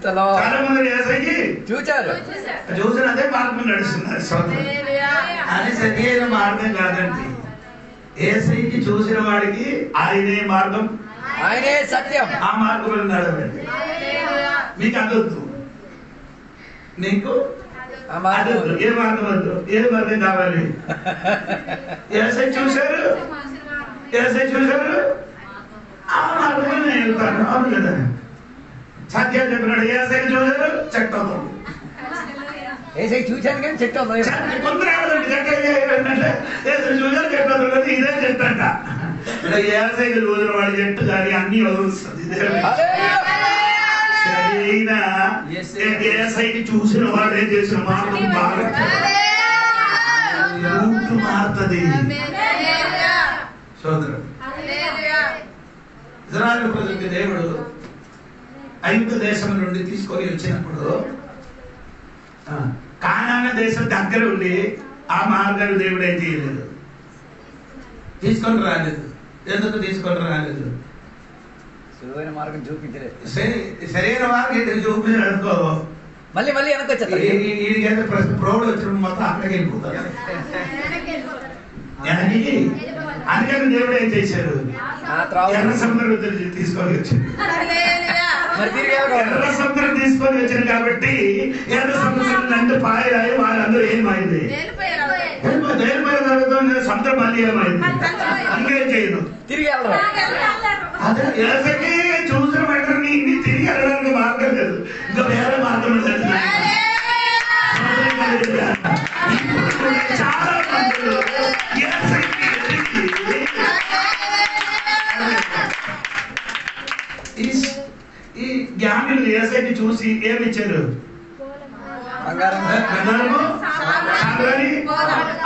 చాలా మంది యేసయ్యకి చూసిన అదే మార్గం నడుస్తున్నారు. సోదరం అది సరైన మార్గం కాదండి. యేసయ్యకి చూసిన వాడికి ఆయనే మార్గం, ఆయనే సత్యం. ఆ మార్గంలో నడవండి. మీకు అదొద్దు, నీకు అదొద్దు. ఏ మార్గం వద్దు, ఏ మార్గం కావాలి? యేసయ్య చూశారు, యేసయ్య చూశారు, ఆ మార్గంలో నేను వెళ్తాను. అవును కదా? సత్యం చెప్పినాడు. యేసయ్య చూశారు, చెట్టు అవుతాడు. యేసయ్య చూశాను కానీ చెట్టు అవుతాడు. కొందరు ఏమంటే చూశారు చెట్టు అవుతాడు, ఇదే చెట్టు అంట. యేసయ్య చూసిన వాడి చెట్టు కానీ అన్ని వదులుస్తుంది. యేసయ్యని చూసిన వాడు ఏం చేసిన మార్గం బాగా మారుతుంది. సోదరు, ఇజ్రాయేలు ప్రజలకి దేవుడు ఐగుప్తు దేశం నుండి తీసుకొని వచ్చినప్పుడు కానాన దేశం దగ్గర ఉండి ఆ మార్గాన్ని దేవుడు ఏం చేయలేదు, తీసుకొని రాలేదు. ఎందుకు తీసుకొని రాలేదు? సులువైన మార్గం చూపించలేదు. సరైన మార్గం చూపించారు అనుకో, మళ్ళీ వెనకొచ్చారు. వీడికైతే ప్రౌఢ వచ్చిన మొత్తం అక్కడికి వెళ్ళిపోతారు. అందుకని దేవుడు ఏం చేశారు, ఎర్ర సముద్రం తీసుకొని వచ్చారు. ఎర్ర సముద్రం తీసుకొని వచ్చారు కాబట్టి ఎర్ర సముద్రం నందు పాయరాయి వాళ్ళందరూ ఏమైంది, సముద్రం మళ్ళీ ఏమైంది, అందుకేం చేయను తిరిగి అదే ఏసకి చూసిన వెంటనే నీ తిరిగి వెళ్ళడానికి మార్గం లేదు, ఇంకా వేరే మార్గం లేదు. చాలా మంది ఈ జ్ఞానులు ఏసైని చూసి ఏమి ఇచ్చారు,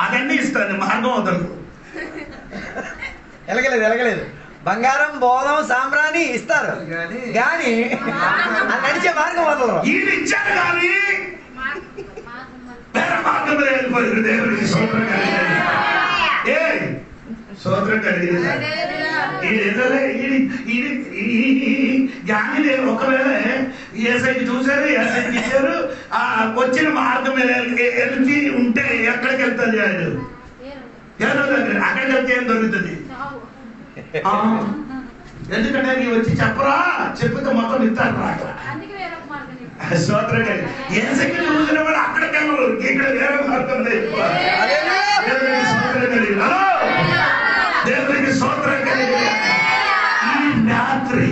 అదన్నీ ఇస్తాను, మార్గం అవుతారు. ఎలగలేదు. బంగారం, బోధం, సాంబ్రాణి ఇస్తారు కానీ నడిచే మార్గం వదలరు. వీళ్ళు ఇచ్చారు కానీ వేరే మార్గం వెళ్ళిపోయారు. దేవుడికి స్తోత్రం కలిగింది. జ్ఞాని ఒకవేళ ఏసైకి చూశారు, ఏసైకి ఇచ్చారు, ఆ వచ్చిన మార్గం వెళ్తి ఉంటే ఎక్కడికి వెళ్తుంది ఆయన, ఏదో దగ్గర అక్కడికి వెళ్తే ఏం దొరుకుతుంది? ఎందుకంటే నీ వచ్చి చెప్పరా, చెప్పితే మొత్తం ఇస్తారు రా. స్తోత్రం కలిగి ఏసైకి చూసిన వాడు అక్కడికి వెళ్ళరు, ఇక్కడ వేరే మార్గం లేదు. దేవునికి స్తోత్రం కలిగి ఈ రాత్రి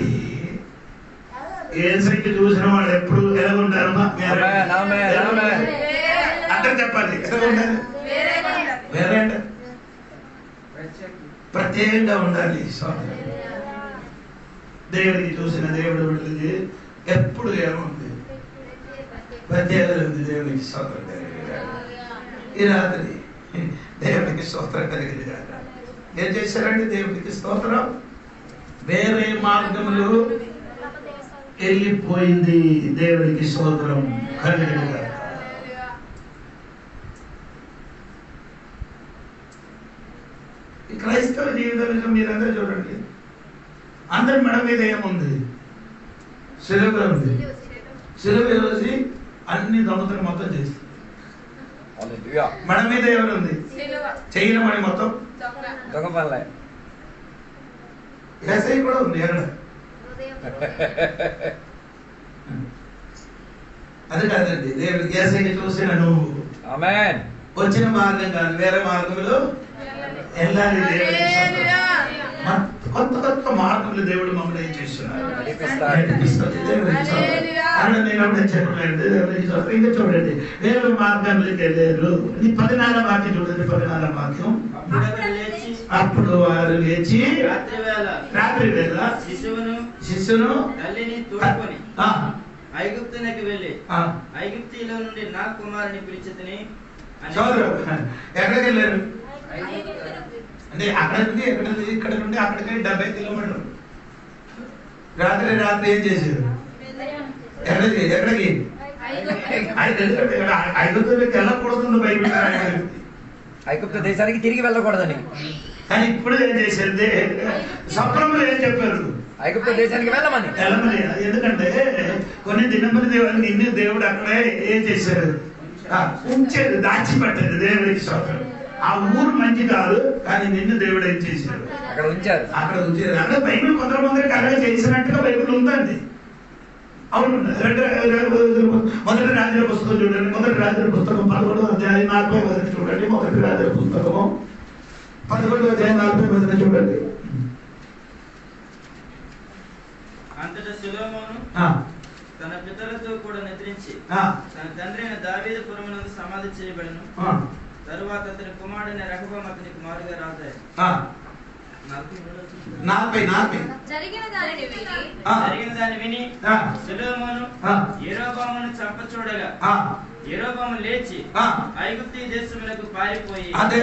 ఏసైకి చూసిన వాడు ఎప్పుడు ఎలా ఉంటారమ్మా? అంటే చెప్పాలి, వేరే ప్రత్యేకంగా ఉండాలి. దేవుడికి చూసిన దేవుడు ఉంటుంది ఎప్పుడు ఏముంది, ప్రత్యేకత ఉంది. దేవునికి స్తోత్రం కలిగి ఈ రాత్రి దేవునికి స్తోత్రం కలిగింది. ఏం చేశారంటే దేవునికి స్తోత్రం, వేరే మార్గంలో వెళ్ళిపోయింది. దేవునికి స్తోత్రం కలిగింది. ఈ క్రైస్తవ జీవితంలో మీరందరూ చూడండి, అందరి మెడ మీద ఏముంది, సిలువ ఉంది. సిలువ వేసి అన్ని దొంగతనం మొత్తం చేస్తుంది. మెడ మీద ఎవరుంది, చెయ్యిన మణి మొత్తం దొంగ పనులే. ఏసై కూడా ఉంది ఎక్కడ. అది కాదండి, దేవుడికి ఏసైని చూసిన నువ్వు వచ్చిన మార్గం కాదు, వేరే మార్గంలో వెళ్ళాలి. కొత్త కొత్త మార్గంలో దేవుడు మమ్మల్ని ఏం చేస్తున్నారు, ఇంకా చూడండి, వేరే మార్గంలోకి వెళ్ళారు. 14వ వాక్యం చూడండి, 14వ వాక్యం. అప్పుడు వారు లేచి రాత్రి వేళ శిశువును తల్లిని తోడుకొని ఐగుప్తునకు వెళ్ళి ఐగుప్తీలో నుండి నా కుమారుని పిలిచితిని. ఎక్కడికి వెళ్ళారు అంటే అక్కడ నుండి ఎక్కడ ఇక్కడ నుండి అక్కడికి 70 కిలోమీటర్లు. రాత్రి ఏం చేశారు, ఎక్కడికి ఐగుప్తులోకి వెళ్ళకూడదు బైబిల్. ఐగుప్తు దేశానికి తిరిగి వెళ్ళకూడదని. కానీ ఇప్పుడు ఏం చేశారు, స్వప్నంలో ఏం చెప్పారు, ఐగుప్తు దేశానికి వెళ్ళమని. ఎందుకంటే కొన్ని దినములు దేవుడు అక్కడే ఏం చేశారు, ఉంచారు, దాచిపెట్టారు. దేవుడికి స్తోత్రం. ఆ ఊరు మంచి కాదు కానీ నిన్ను దేవుడు ఏం చేశారు, అక్కడ ఉంచారు. అంటే బైబిల్ కొందరు అలాగే చేసినట్టుగా బైబిల్ ఉందండి. అవును, మొదటి రాజుల పుస్తకం చూడండి, మొదటి రాజుల పుస్తకం 11వ అధ్యాయం 40వ వచనం చూడండి. మొదటి రాజుల పుస్తకము 11వ అధ్యాయం 40వ వచనం చూడండి. అంతటా సొలొమోను తన పితరులతో కూడా నిద్రించి తన తండ్రి అయిన దావీదు పురమునందు సమాధి చేయబడెను. తరువాత అతని కుమారుడైన రెహబాము అతనికి మారుగా రాజాయి. జరిగిన దాన్ని విని సొలొమోను యెరోబామును చంప చూడగా యెరోబాము లేచి ఐగుప్తు దేశమునకు పారిపోయి. అదే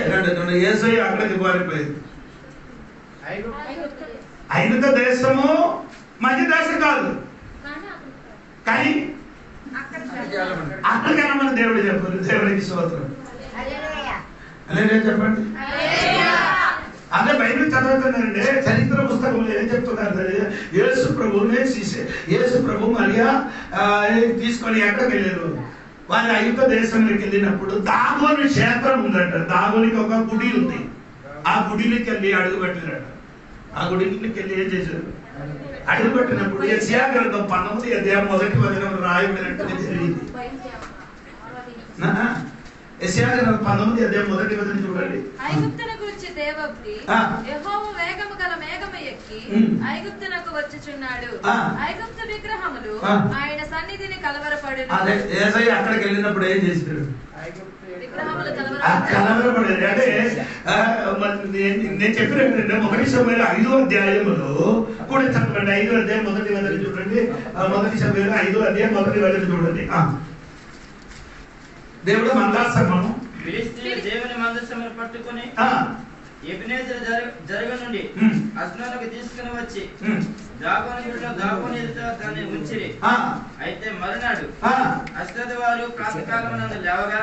యేసయ్య అక్కడికి పారిపోయింది. ఐగుప్తు దేశము మంచి దేశం కాదు కానీ అక్కడికైనా మన దేవుడు చెప్పారు. దేవుడికి స్తోత్రం. అలాగే చెప్పండి. అదే బైబిల్ చదువుతున్నారండి. చరిత్ర పుస్తకంలో ఏం చెప్తున్నారు? యేసు ప్రభు మరియా తీసుకొని ఎక్కడికి వెళ్ళారు? వారి ఐగుప్త దేశంలోకి వెళ్ళినప్పుడు దాగోని క్షేత్రం ఉందంట. దాగోనికి ఒక గుడి ఉంది. ఆ గుడిలోకి వెళ్ళి అడుగు పెట్టారట. ఆ గుడిలోకి వెళ్ళి ఏం చేశారు? అడుగు పెట్టినప్పుడు యెషయా గ్రంథం 19 అధ్యాయం 1 వచనం రాయబడినట్టుగా జరిగింది. యెషయా గ్రంథం 19 అధ్యాయం 1 వచనం చూడండి. ఐగుప్తును గురించి దేవోక్తి, యెహోవా వేగము గల మేఘము ఎక్కి ఐగుప్తునకు వచ్చుచున్నాడు. ఐగుప్తు విగ్రహములు ఆయన సన్నిధిని కలవరపడును. అదే యేసయ్య అక్కడికి వెళ్ళినప్పుడు ఏం చేశారు? విగ్రహములు కలవరపడేది. అంటే నేను చెప్పిన 1 సమూయేలు 5వ అధ్యాయములో కూడా చదవండి. 5వ అధ్యాయం 1 వచనం చూడండి. 1 సమూయేలు 5వ అధ్యాయం 1 వచనం చూడండి. దేవుడు మందసమును ఫిలిష్తీయులు దేవుని మందసమును పట్టుకొని ఎబెనేజర్ జరగ నుండి అస్నాలకు తీసుకుని వచ్చి దాగోని ఎదుట దాన్ని ఉంచిరి. అయితే మరునాడు అష్డోదు వారు ప్రాతకాలమునందు లేవగా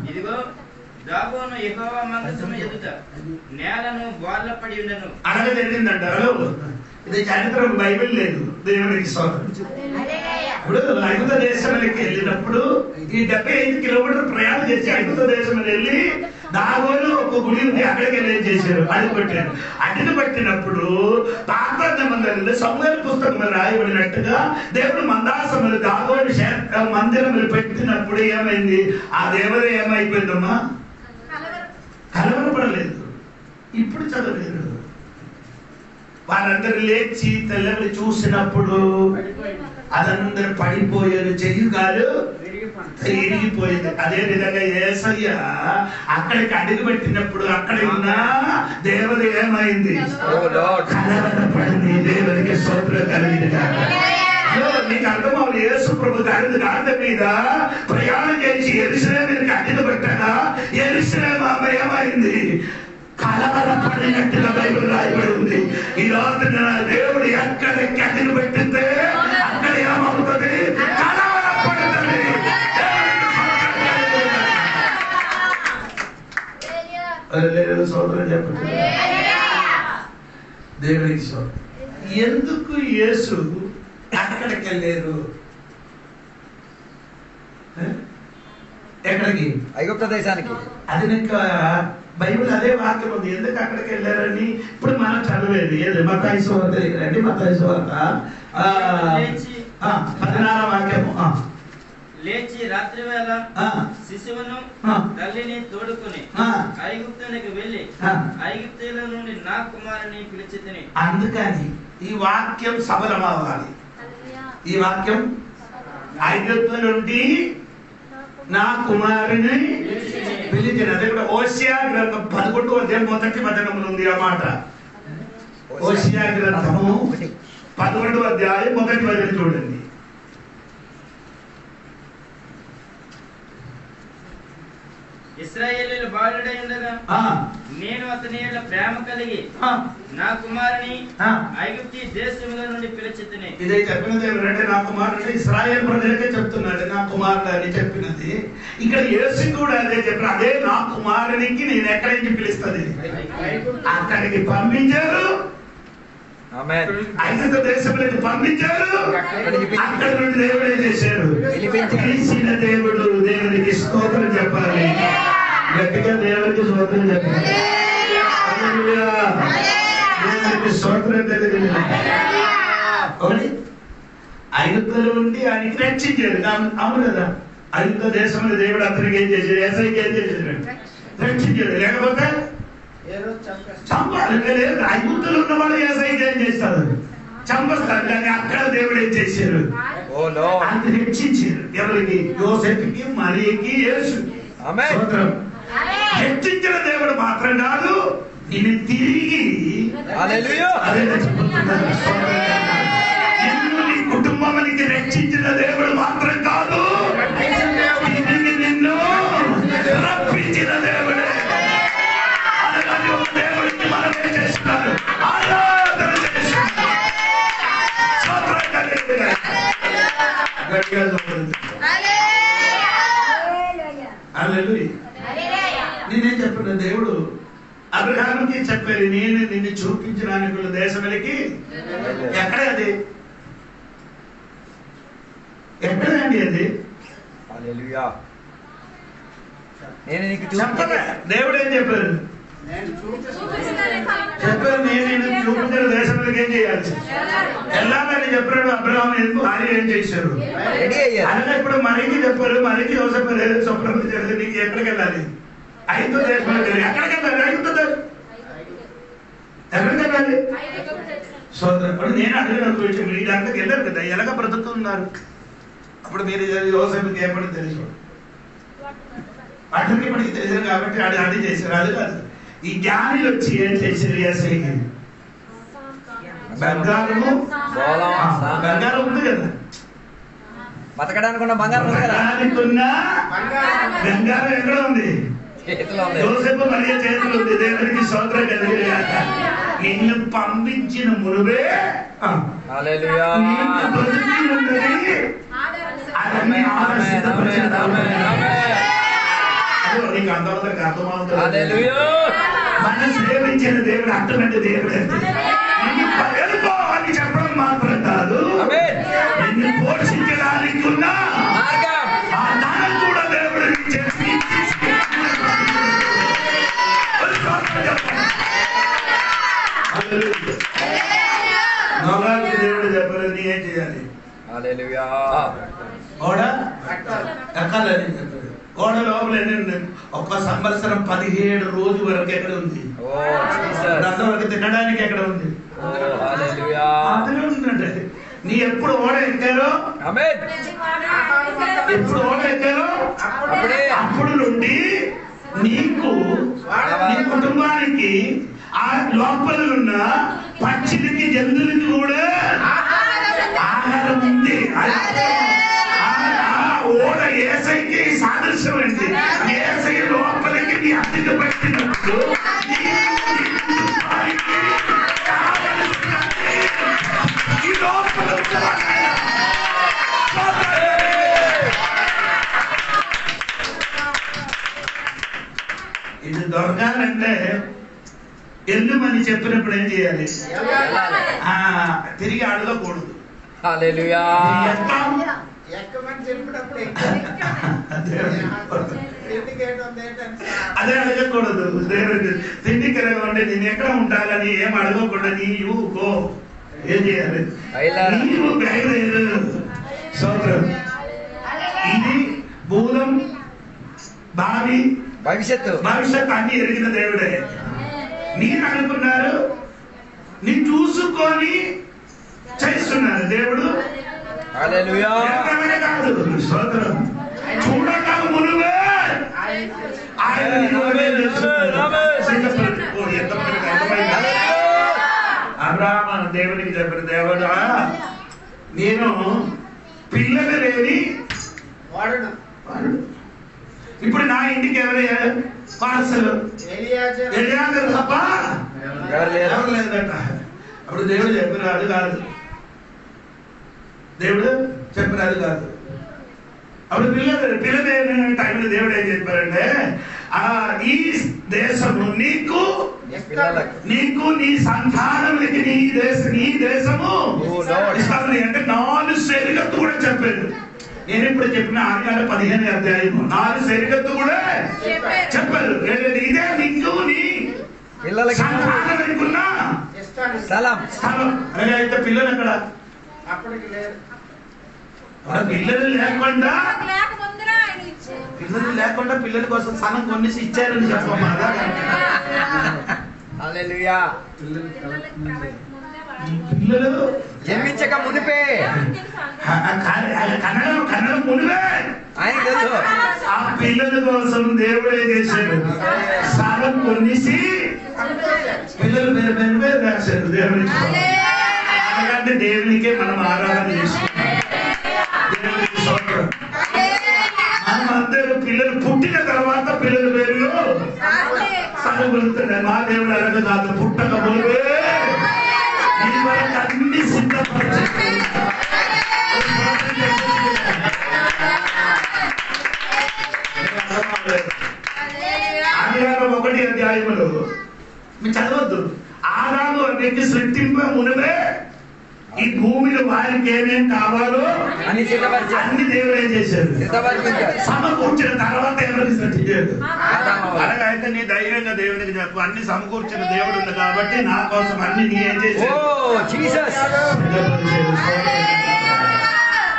ఇదిగో దాగోను యెహోవా మందసము ఎదుట నేలను బోర్ల పడి ఉండెను. అనగా జరిగిందంట. ఇది చరిత్ర, బైబిల్ లేదు. దేవునికి స్తోత్రం. ఇప్పుడు ఐగుప్త దేశంలోకి వెళ్ళినప్పుడు ఈ 75 కిలోమీటర్ ప్రయాణం చేసి ఐగుప్త దేశంలో వెళ్ళి దాగోను ఒక గుడి ఉంది. అక్కడికి వెళ్ళి ఏం చేశారు? అడుగు పెట్టారు. అడుగు పెట్టినప్పుడు పాత నిబంధనలో సమూయేలు పుస్తకం రాయబడినట్టుగా దేవుడు మందాసములు దాగోను మందిరములు పెట్టినప్పుడు ఏమైంది? ఆ దేవత ఏమైపోయిందమ్మా? కలవరపడలేదు. ఇప్పుడు చదవలేదు. వారందరూ లేచి తెల్లవి చూసినప్పుడు అదందరూ పడిపోయారు. చెయ్యగాలు ఇరిగిపోయింది. అదే విధంగా యేసయ్య అక్కడికి అడుగు పెట్టినప్పుడు అక్కడ ఉన్న దేవత ఏమైంది? కలవరపడింది. దేవునికి స్తోత్రం కలిగింది. నీకు అర్థమవుతుంది. యేసు ప్రభు గాడిద మీద ప్రయాణం చేసి యెరూషలేముకి అడుగు పెట్టగా యెరూషలేము ఆమె ఏమైంది? కలవరపడినట్టుగా బైబిల్ రాయబడి ఉంది. ఈ రోజు దేవుడు ఎక్కడికి అడుగు పెట్టితే అక్కడ ఏమవుతుంది? కలవరపడుతుంది. సోదరులు చెప్పండి. దేవునికి సోదరు. ఎందుకు యేసు అక్కడికి వెళ్ళారు? ఎక్కడికి? ఐగుప్త దేశానికి. అది ఇంకా బైబిల్ అదే వాక్యం ఉంది. ఎందుకు అక్కడికి వెళ్ళారని ఇప్పుడు మనం చదివేది ఏది? మత్తయి సువార్త దగ్గరండి. మత్తయి సువార్త 16వ వాక్యము. లేచి రాత్రి వేళ శిశువును తల్లిని తోడుకుని ఐగుప్తునికి వెళ్ళి ఐగుప్తుల నుండి నా కుమారుని పిలిచితిని. అందుకని ఈ వాక్యం సఫలమవ్వాలి. ఈ వాక్యం ఐగుప్తు నుండి నా కుమారుని పిలిచిన. అదే కూడా హోషేయ గ్రంథం 11వ అధ్యాయం 1వ వచనంలో ఉంది ఆ మాట. హోషేయ గ్రంథము 11వ అధ్యాయం 1వ వచనం చూడండి. ఇశ్రాయేలీయులు బాలుడై ఉండగా నేను అతని యేళ్ళ ప్రేమ కలిగి నా కుమారుని ఐగుప్తు దేశంలో నుండి పిలిచితిని. ఇదే చెప్పినది ఎవరంటే నా కుమారుడు. ఇశ్రాయేల్ ప్రజలకే చెప్తున్నాడు నా కుమారుడు అని చెప్పినది. ఇక్కడ యేసు కూడా అదే చెప్పిన. అదే నా కుమారునికి నేను ఎక్కడి నుంచి పిలుస్తుంది? అక్కడికి పంపించారు. ఐగుప్తు దేశంలోకి పంపించారు. అక్కడ నుండి దేవుడు ఏం చేశారు? పిలిచిన దేవుడు. దేవునికి స్తోత్రం చెప్పాలి. గట్టిగా దేవునికి స్తోత్రం చెప్పాలి. దేవునికి స్తోత్రం తెలియదు. ఐగుప్తుల నుండి ఆయనకి రక్షించారు. అవును కదా? ఐగుప్తు దేశంలో దేవుడు అతనికి ఏం చేశాడు? యేసయ్యకి ఏం చేశాడు? రక్షించాడు. లేకపోతే చంపాలి. ఐగుప్తులు ఉన్న వాళ్ళు యేసయ్యకి ఏం చేస్తారు? చంపస్తారు. కానీ అక్కడ దేవుడు ఏం చేశారు? అది రక్షించారు. ఎవరికి? యోసేపుకి, మరియకి, యేసుకి. హెచ్చించిన దేవుడు మాత్రం కాదు, నిన్ను తిరిగి నిన్ను నీ కుటుంబానికి రక్షించిన దేవుడు మాత్రం కాదు, తిరిగి నిన్ను రప్పించిన దేవుడే. అలాంటి ఒక దేవుడికి మనం ఏం చేస్తున్నారు? ఆరాధన చేస్తున్నారు. గట్టిగా చెప్పండి. నేనేం చెప్పాను, దేవుడు అబ్రహాముకి చెప్పారు, నేను నిన్ను చూపించడానికి దేశం వెళ్ళి ఎక్కడ అది ఎక్కడండి అది నేను నీకు దేవుడు ఏం చెప్పారు, చెప్పారు నేను చూపించిన దేశంలోకి ఏం చేయాలి, వెళ్ళాలని చెప్పాడు. అబ్రహాం ఎందుకు భార్య ఏం చేశారు అలాగే ఇప్పుడు మరికి చెప్పారు, మరికి యోసేపు స్వప్నం చేశారు, నీకు ఎక్కడికి వెళ్ళాలి, ఐదు దేశంలోకి వెళ్ళి ఎక్కడికి వెళ్ళాలి, ఐదు ఎక్కడికి వెళ్ళాలి. సోదరు నేను అడిగిన విషయం మీరు అంతకు వెళ్ళారు కదా, ఎలాగ బ్రతుకుతున్నారు. అప్పుడు మీరు యోసేపుకి ఏపడి తెలుసు, అటుకి ఇప్పటికి తెలియదు కాబట్టి అది చేశారు. అది కాదు, ఈ జ్ఞానులు వచ్చి ఏం చేశారు, ఏసైకి బంగారం ఉంది కదా, బతకడానికి ఉన్న బంగారం బంగారం ఎక్కడ ఉంది, యోసేపు మరియ చేతులు ఉంది. దేవునికి స్తోత్రం కలిగాక నిన్ను పంపించిన మునువే నీకు అంతవరకు అర్థమవుతుంది. మనం సేవించిన దేవుడు అర్థమంటే దేవుడు వెళ్ళిపో అని చెప్పడం మాత్రం కాదు, నిన్ను పోషించడానికి ఉన్న ఆ దానం కూడా దేవుడు చేసి దేవుడు చెప్పారు నీ ఏం చేయాలి, ఓడ ఎక్కాలని చెప్పారు. ఓడ లోపల ఒక్క సంవత్సరం 17 రోజు వరకు ఎక్కడ ఉంది, అంతవరకు తినడానికి ఎక్కడ ఉంది, అందులో ఉందంటే నీ ఎప్పుడు ఓడ ఎక్కారో ఎప్పుడు ఓడ ఎక్కారో అప్పుడు నుండి నీకు నీ కుటుంబానికి ఆ లోపల ఉన్న పక్షులకి జంతువులకి కూడా ఆహారం ఉంది. ఓడ ఏసైకి సాదృశ్యం అండి. ఏసై లోపలికి నీ అతిథి పెట్టినప్పుడు ఇది దొరకాలంటే ఎల్లుమని చెప్పినప్పుడు ఏం చేయాలి, తిరిగి అడగకూడదు. అదే అడగకూడదు. తిండికి అంటే నేను ఎక్కడ ఉంటానని ఏం అడగకూడదు. నీవుకో ఏం చేయాలి, నీవు బయలుదేరు. సోదరం ఇది భూతం భావి భవిష్యత్తు అన్ని ఎరిగిన దేవుడే. మీరు అనుకున్నారు, నీ చూసుకొని చేస్తున్నారు. దేవుడు కాదు, సోదరం చూడక మునువే ఆయన అబ్రహాము దేవునికి చెప్పిన, దేవుడా నేను పిల్లలు లేని వాడు. ఇప్పుడు నా ఇంటికి ఎవరు వారసులు, ఎలియాజరు తప్ప ఎవరు లేదట. అప్పుడు దేవుడు చెప్పిన అది కాదు, దేవుడు చెప్పిన అది కాదు. అప్పుడు పిల్లలు టైంలో దేవుడు ఏం చెప్పారంటే, ఈ దేశము నీకు నీ సంతానానికి నీ దేశము అంటే 4 శరీరత్తు కూడా చెప్పారు. నేను ఇప్పుడు చెప్పిన 15 అధ్యాయము 4 శరీరత్తు కూడా చెప్పారు. ఇదే నీకు నీ సంతానానికున్న స్థలం. అయితే పిల్లలు ఎక్కడ, పిల్లలు లేకుండా పిల్లల కోసం స్థలం కొనేసి ఇచ్చారని చెప్పమ్మా. పిల్లలు జన్మించక మునిపే కన్నడం మునిపే ఆయన తెలుసు. ఆ పిల్లల కోసం దేవుడే చేశాడు, స్థలం కొనేసి పిల్లలు పేరు రాశారు దేవుడికి. ఎందుకంటే దేవునికే మనం ఆరాధన చేసుకుంటాం. దేవునికి స్తోత్రం. మనమందరూ పిల్లలు పుట్టిన తర్వాత పిల్లల పేరులో చదువుతున్నాయి. మా దేవుడు అలాగే కాదు, పుట్టక ముందే నీ వరకు అన్ని సిద్ధపరచు. వారికి ఏమేం కావాలో అన్ని సిద్ధపరిచారు. అన్ని దేవుడు ఏం చేశారు? సిద్ధపరిచారు. సమకూర్చిన తర్వాత ఎవరికి సృష్టించారు? అలాగైతే నీ ధైర్యంగా దేవునికి చెప్పు, అన్ని సమకూర్చిన దేవుడు ఉంది కాబట్టి నా కోసం అన్ని నీ ఏం చేశారు?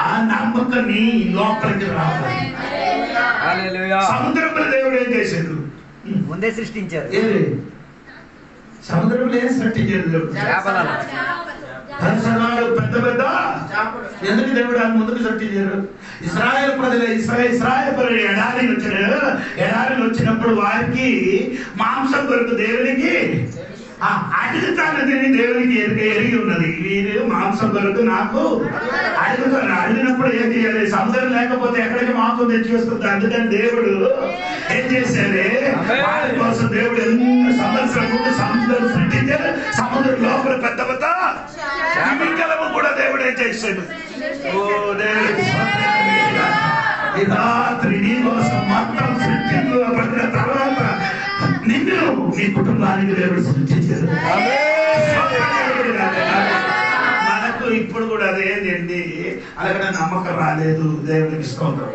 ఆ నమ్మకం నీ లోపలికి రావాలి. సముద్రంలో దేవుడు ఏం చేశాడు? ముందే సృష్టించారు. సముద్రంలో ఏం సృష్టించారు? పెద్ద పెద్ద ఎందుకు దేవుడు ఆ ముందుకు సృష్టించారు? ఇశ్రాయేల్ ప్రజలు ఇశ్రాయేల్ ప్రజలు ఎడారిని వచ్చినప్పుడు వారికి మాంసం కొరకు దేవునికి అడుగుతానని దేవునికి ఎరిగి ఉన్నది. వీరు మాంసం కొరకు నాకు అడుగుతాను. అడిగినప్పుడు ఏం చేయాలి? సముద్రం లేకపోతే ఎక్కడికి మాంసం తెచ్చి వస్తుంది. అందుకని దేవుడు ఏం చేశాడు? వారి కోసం దేవుడు ఎన్నో సంవత్సరం ముందు సముద్రం సృష్టించారు. సముద్రం లోపల పెద్ద పెద్ద జీవికలము కూడా దేవుడు ఏం చేశాడు? ఓ దేవుడికి ఈ రాత్రి నీ కోసం మొత్తం సృష్టించబడిన తర్వాత నిన్ను నీ కుటుంబానికి దేవుడు సృష్టించారు. మనకు ఇప్పుడు కూడా అదేంటి అలాగే నమ్మకం రాలేదు. దేవునికి స్తోత్రం.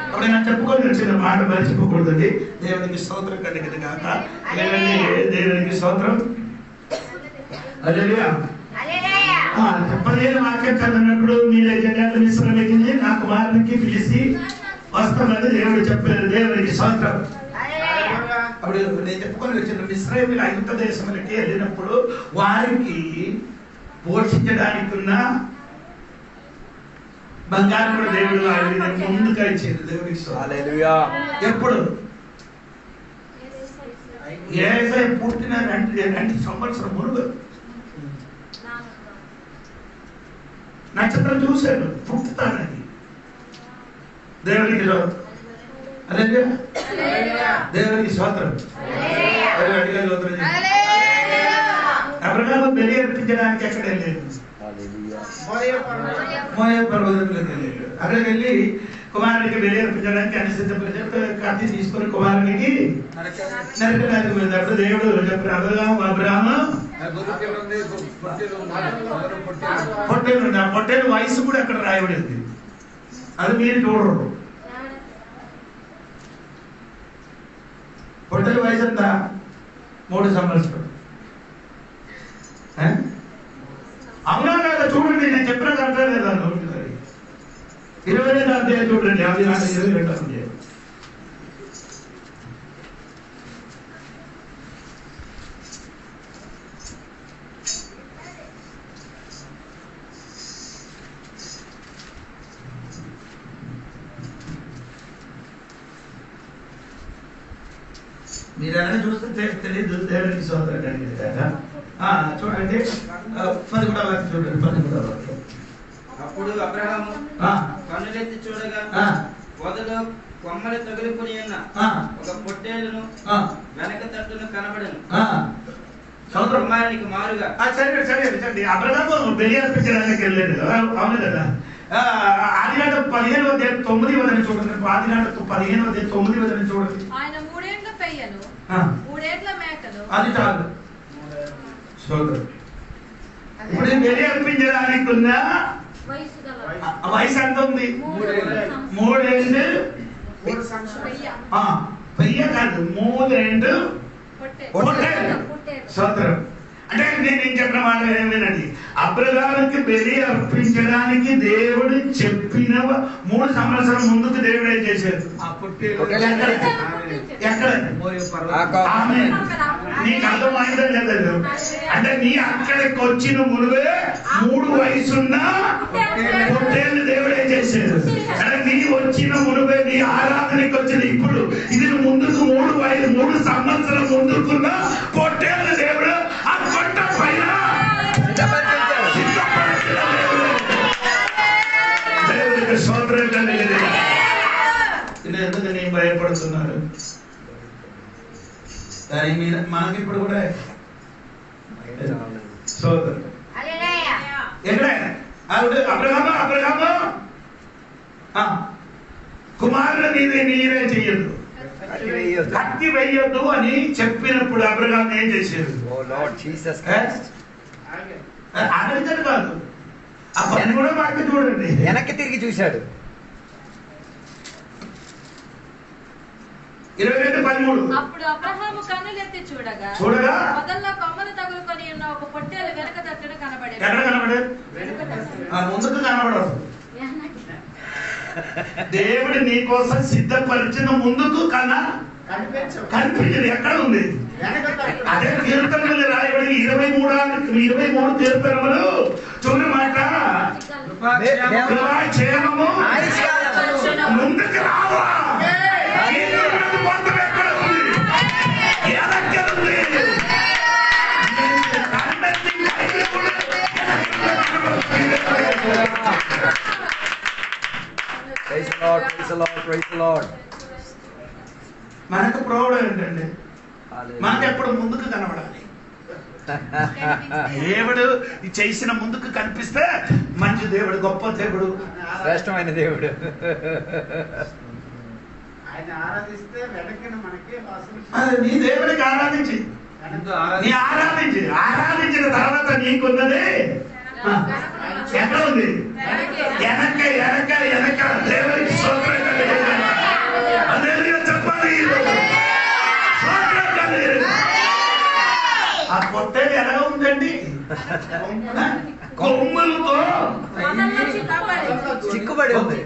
అప్పుడు నేను చెప్పుకొని వచ్చిన మాట మర్చిపోకూడదండి. దేవునికి స్తోత్రం కలిగింది కాక దేవునికి స్తోత్రం. హల్లెలూయా. 15 వాక్యం చదివినప్పుడు మీరు జనాలు మిశ్రమించింది నా కుమారునికి పిలిచి వస్తామని దేవుడు చెప్పారు. దేవునికి స్తోత్రం. అప్పుడు నేను చెప్పుకొని వచ్చిన ఇశ్రాయేలు ఐగుప్తు దేశంలోకి వెళ్ళినప్పుడు వారికి పోషించడానికి ఉన్న బంగారం కూడా దేవుడు వారిని ముందుగా ఇచ్చేది. దేవుడికి హల్లెలూయా. ఎప్పుడు యేసయ్య పుట్టిన 2 సంవత్సరం మునుగు నక్షత్రం చూశాడు పుట్టుతానని. దేవుడికి దేవుడికి స్వాతంత్రం. అబ్రహాము బలి అర్పించడానికి ఎక్కడ వెళ్ళలేదు? మోయ పర్వతంలోకి వెళ్ళాడు. అక్కడికి వెళ్ళి కుమారునికి బలి అర్పించడానికి అని సిద్ధపరిచి కత్తి తీసుకుని కుమారునికి నరకడానికి వెళ్ళినప్పుడు దేవుడు చెప్పారు అబ్రహాము పొట్టేలు ఆ పొట్టేలు వయసు కూడా అక్కడ రాయబడింది. అది మీరు చూడరు. పొట్టేలు వయసు ఎంత? 3 సంవత్సరాలు. అవునా కదా? చూడండి, నేను చెప్పిన కరెక్టా లేదా? 22 అధ్యాయం చూడండి. అది 22 అధ్యాయం. మీరు ఎలా చూస్తే తెలియదు. దేవుడికి స్తోత్రం కలిగింది కదా. చూడండి 13వ వాక్యం చూడండి. 13వ వాక్యం. అప్పుడు అబ్రహాము కన్నులెత్తి చూడగా పొదలో కొమ్మలు తగులుకుని ఉన్న ఒక పొట్టేలును వెనక తట్టును కనబడను. కుమారునికి మారుగా సరే అబ్రహాము బలి అర్పించడానికి వెళ్ళాడు. అవును కదా? ఆదికాండం 15వ అధ్యాయం 9వ వచనం చూడండి. ఆదికాండం 15వ అధ్యాయం 9వ వచనం చూడండి. ఆయన 3 ఏళ్ల పెయ్యను 3 ఏళ్ల మేకలు. అది చాలు. ఇప్పుడు బలి అర్పించడానికి ఉన్న వయసు ఎంత ఉంది? 3 ఏళ్ళు. పెయ్య కాదు, 3 ఏళ్ళు స్తోత్రం. అంటే నేను చెప్పిన మాట ఏమేనండి, అబ్రహాముకి బలి అర్పించడానికి దేవుడు చెప్పిన 3 సంవత్సరం ముందుకు దేవుడు ఏం చేశారు? ఎక్కడ? నీకు అర్థమైందా లేదు? అంటే నీ అక్కడికి వచ్చిన మునువే 3 వయసున్న పొట్టేళ్ళు దేవుడు ఏం చేశారు? అంటే నీ వచ్చిన మునువే నీ ఆరాధనకి వచ్చింది. ఇప్పుడు ఇది ముందుకు 3 సంవత్సరం ముందుకున్న పొట్టేళ్ళు దేవుడు ఆ కొండ పైన దేవుడికి స్తోత్రం కలిగింది. ఎందుకు నేను భయపడుతున్నారు? కానీ మనకి ఇప్పుడు కూడా స్తోత్రం. ఎక్కడ అబ్రహాము కుమారుల మీద నీరే చెయ్యొద్దు, కత్తి వేయొద్దు అని చెప్పినప్పుడు అబ్రహాం ఏం చేశారు? అడిగారు కాదు, ఆ పని కూడా వాక్యం చూడండి. వెనక్కి తిరిగి చూశాడు. 22:13. అప్పుడు అబ్రహాము కన్నులెత్తి చూడగా మొదల్లో కొమ్మలు తగులుకొని ఉన్న ఒక పొట్టేలు వెనక తట్టుడు కనబడేది. ఎక్కడ కనబడేది? ముందుకు కనబడదు. దేవుడు నీ కోసం సిద్ధపరిచిన ముందుకు కనిపించదు. ఎక్కడ ఉంది? అదే కీర్తనలు రాయబడి 23 కీర్తనలు చూడు మాట క్షేమము ముందుకు రావా. ఎక్కడ ఉంది? ఎక్కడ ఉంది? మనకు ప్రాబ్లం ఏంటండి? మనకు ఎప్పుడు ముందుకు కనబడాలి. దేవుడు చేసిన ముందుకు కనిపిస్తే మంచి దేవుడు, గొప్ప దేవుడు, శ్రేష్టమైన దేవుడు. ఆయన ఆరాధిస్తే వెనక్కిన మనకి నీ దేవుడికి ఆరాధించి ఆరాధించిన తర్వాత నీకున్నది ఎక్కడ ఉంది? వెనక దేవుడికి చెప్పాలి. ఆ పొట్టేలు ఎలా ఉందండి? కొమ్ములతో చిక్కుబడి ఉంది.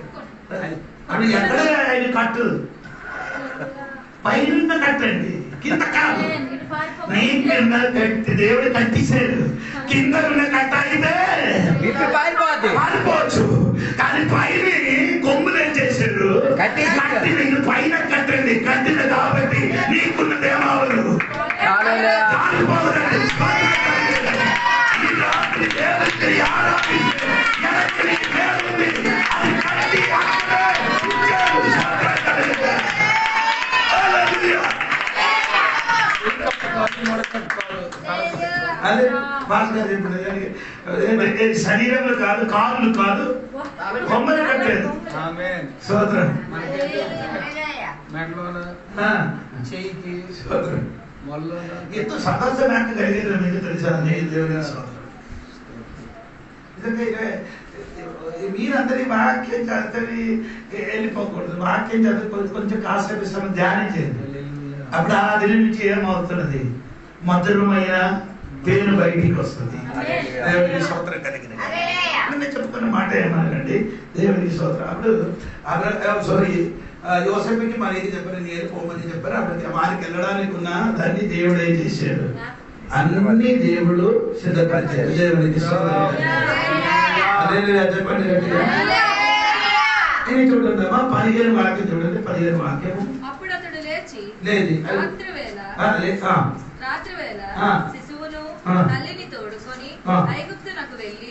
అది ఎక్కడ ఆయన కట్టు? పైన కట్టండి, కింద కాదు. నీ కింద కట్టి దేవుడు కట్టించాడు. కింద ఉన్న కట్ట అయితే పారిపోవచ్చు. కానీ పైన కొమ్ములు ఏం చేశాడు? కట్టి పైన కట్టండి. కట్టిన కాబట్టి నీకున్నది ఏమవదు. శరీరంలో కాదు, కాళ్ళు కాదు, కొమ్మలు కట్టలేదు. సోదరం చెయ్యికి సోదరం ఎంతో సంతోషం నాకు కలిగేది మీకు తెలుసా? దేవుని సోదరం మీరందరి వాక్యం చదువుకొని వెళ్ళిపోకూడదు. వాక్యం చదువు కొంచెం కాసేపు ఇస్తాను, ధ్యానించేది. అప్పుడు ఆ దినం నుంచి ఏమవుతున్నది? మధురమైన పేరు బయటికి వస్తుంది. దేవుడికి స్తోత్రం కలిగిన చెప్పుకున్న మాట ఏమన్నానండి? దేవుడికి స్తోత్రం. అప్పుడు యోసేపుకి మరి ఏది చెప్పారు? నేను వెళ్ళిపోమని చెప్పారు. అప్పుడు వారికి వెళ్ళడానికి ఉన్న దాన్ని దేవుడు ఏం చేశాడు? అన్ని దేవుడు సిద్ధపరిచాడు. దేవుడికి చెప్పండి. ఇది చూడండమ్మా, 15 వాక్యం చూడండి. 15 వాక్యము. అప్పుడు అతడు లేచి లేదు రాత్రివేళ శిశువును తల్లిని తోడుకొని ఐగుప్తునకు వెళ్ళి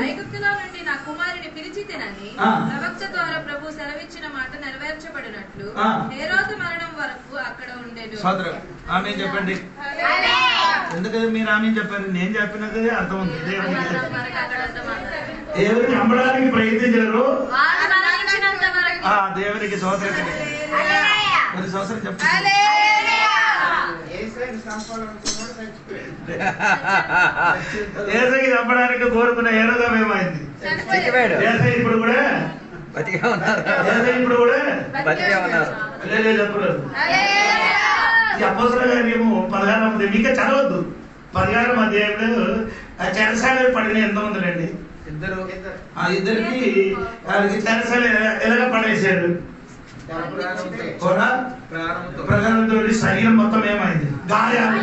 ఐగుప్తులో నుండి నా కుమారుని పిలిచి తినని ప్రవక్త ద్వారా ప్రభు సెలవిచ్చిన మాట నెరవేర్చబడినట్లు హేరోదు మరణం వరకు అక్కడ ఉండేది. సోదరం ఆమె చెప్పండి. ఎందుకంటే మీరు ఆమె చెప్పారు, నేను చెప్పినది అర్థం ఉంది. దేవుడిని నమ్మడానికి ప్రయత్నించారు. దేవునికి సోదరం మరి సోదరం చెప్పండి. ఏసైకి చంపడానికి కోరుకున్న హేరోదాం ఏమైంది? ఏసై ఇప్పుడు కూడా చెప్పలేదు. అపోస్తలుల కార్యము 16 మీకే చదవద్దు. 16 అధ్యాయంలో చెరసాలలో పడిన ఎంతమందిలండి? ఇద్దరికి చెరసాల ఎలాగ పడేశారు? ప్రాణంతో శరీరం మొత్తం ఏమైంది? గాయాలు.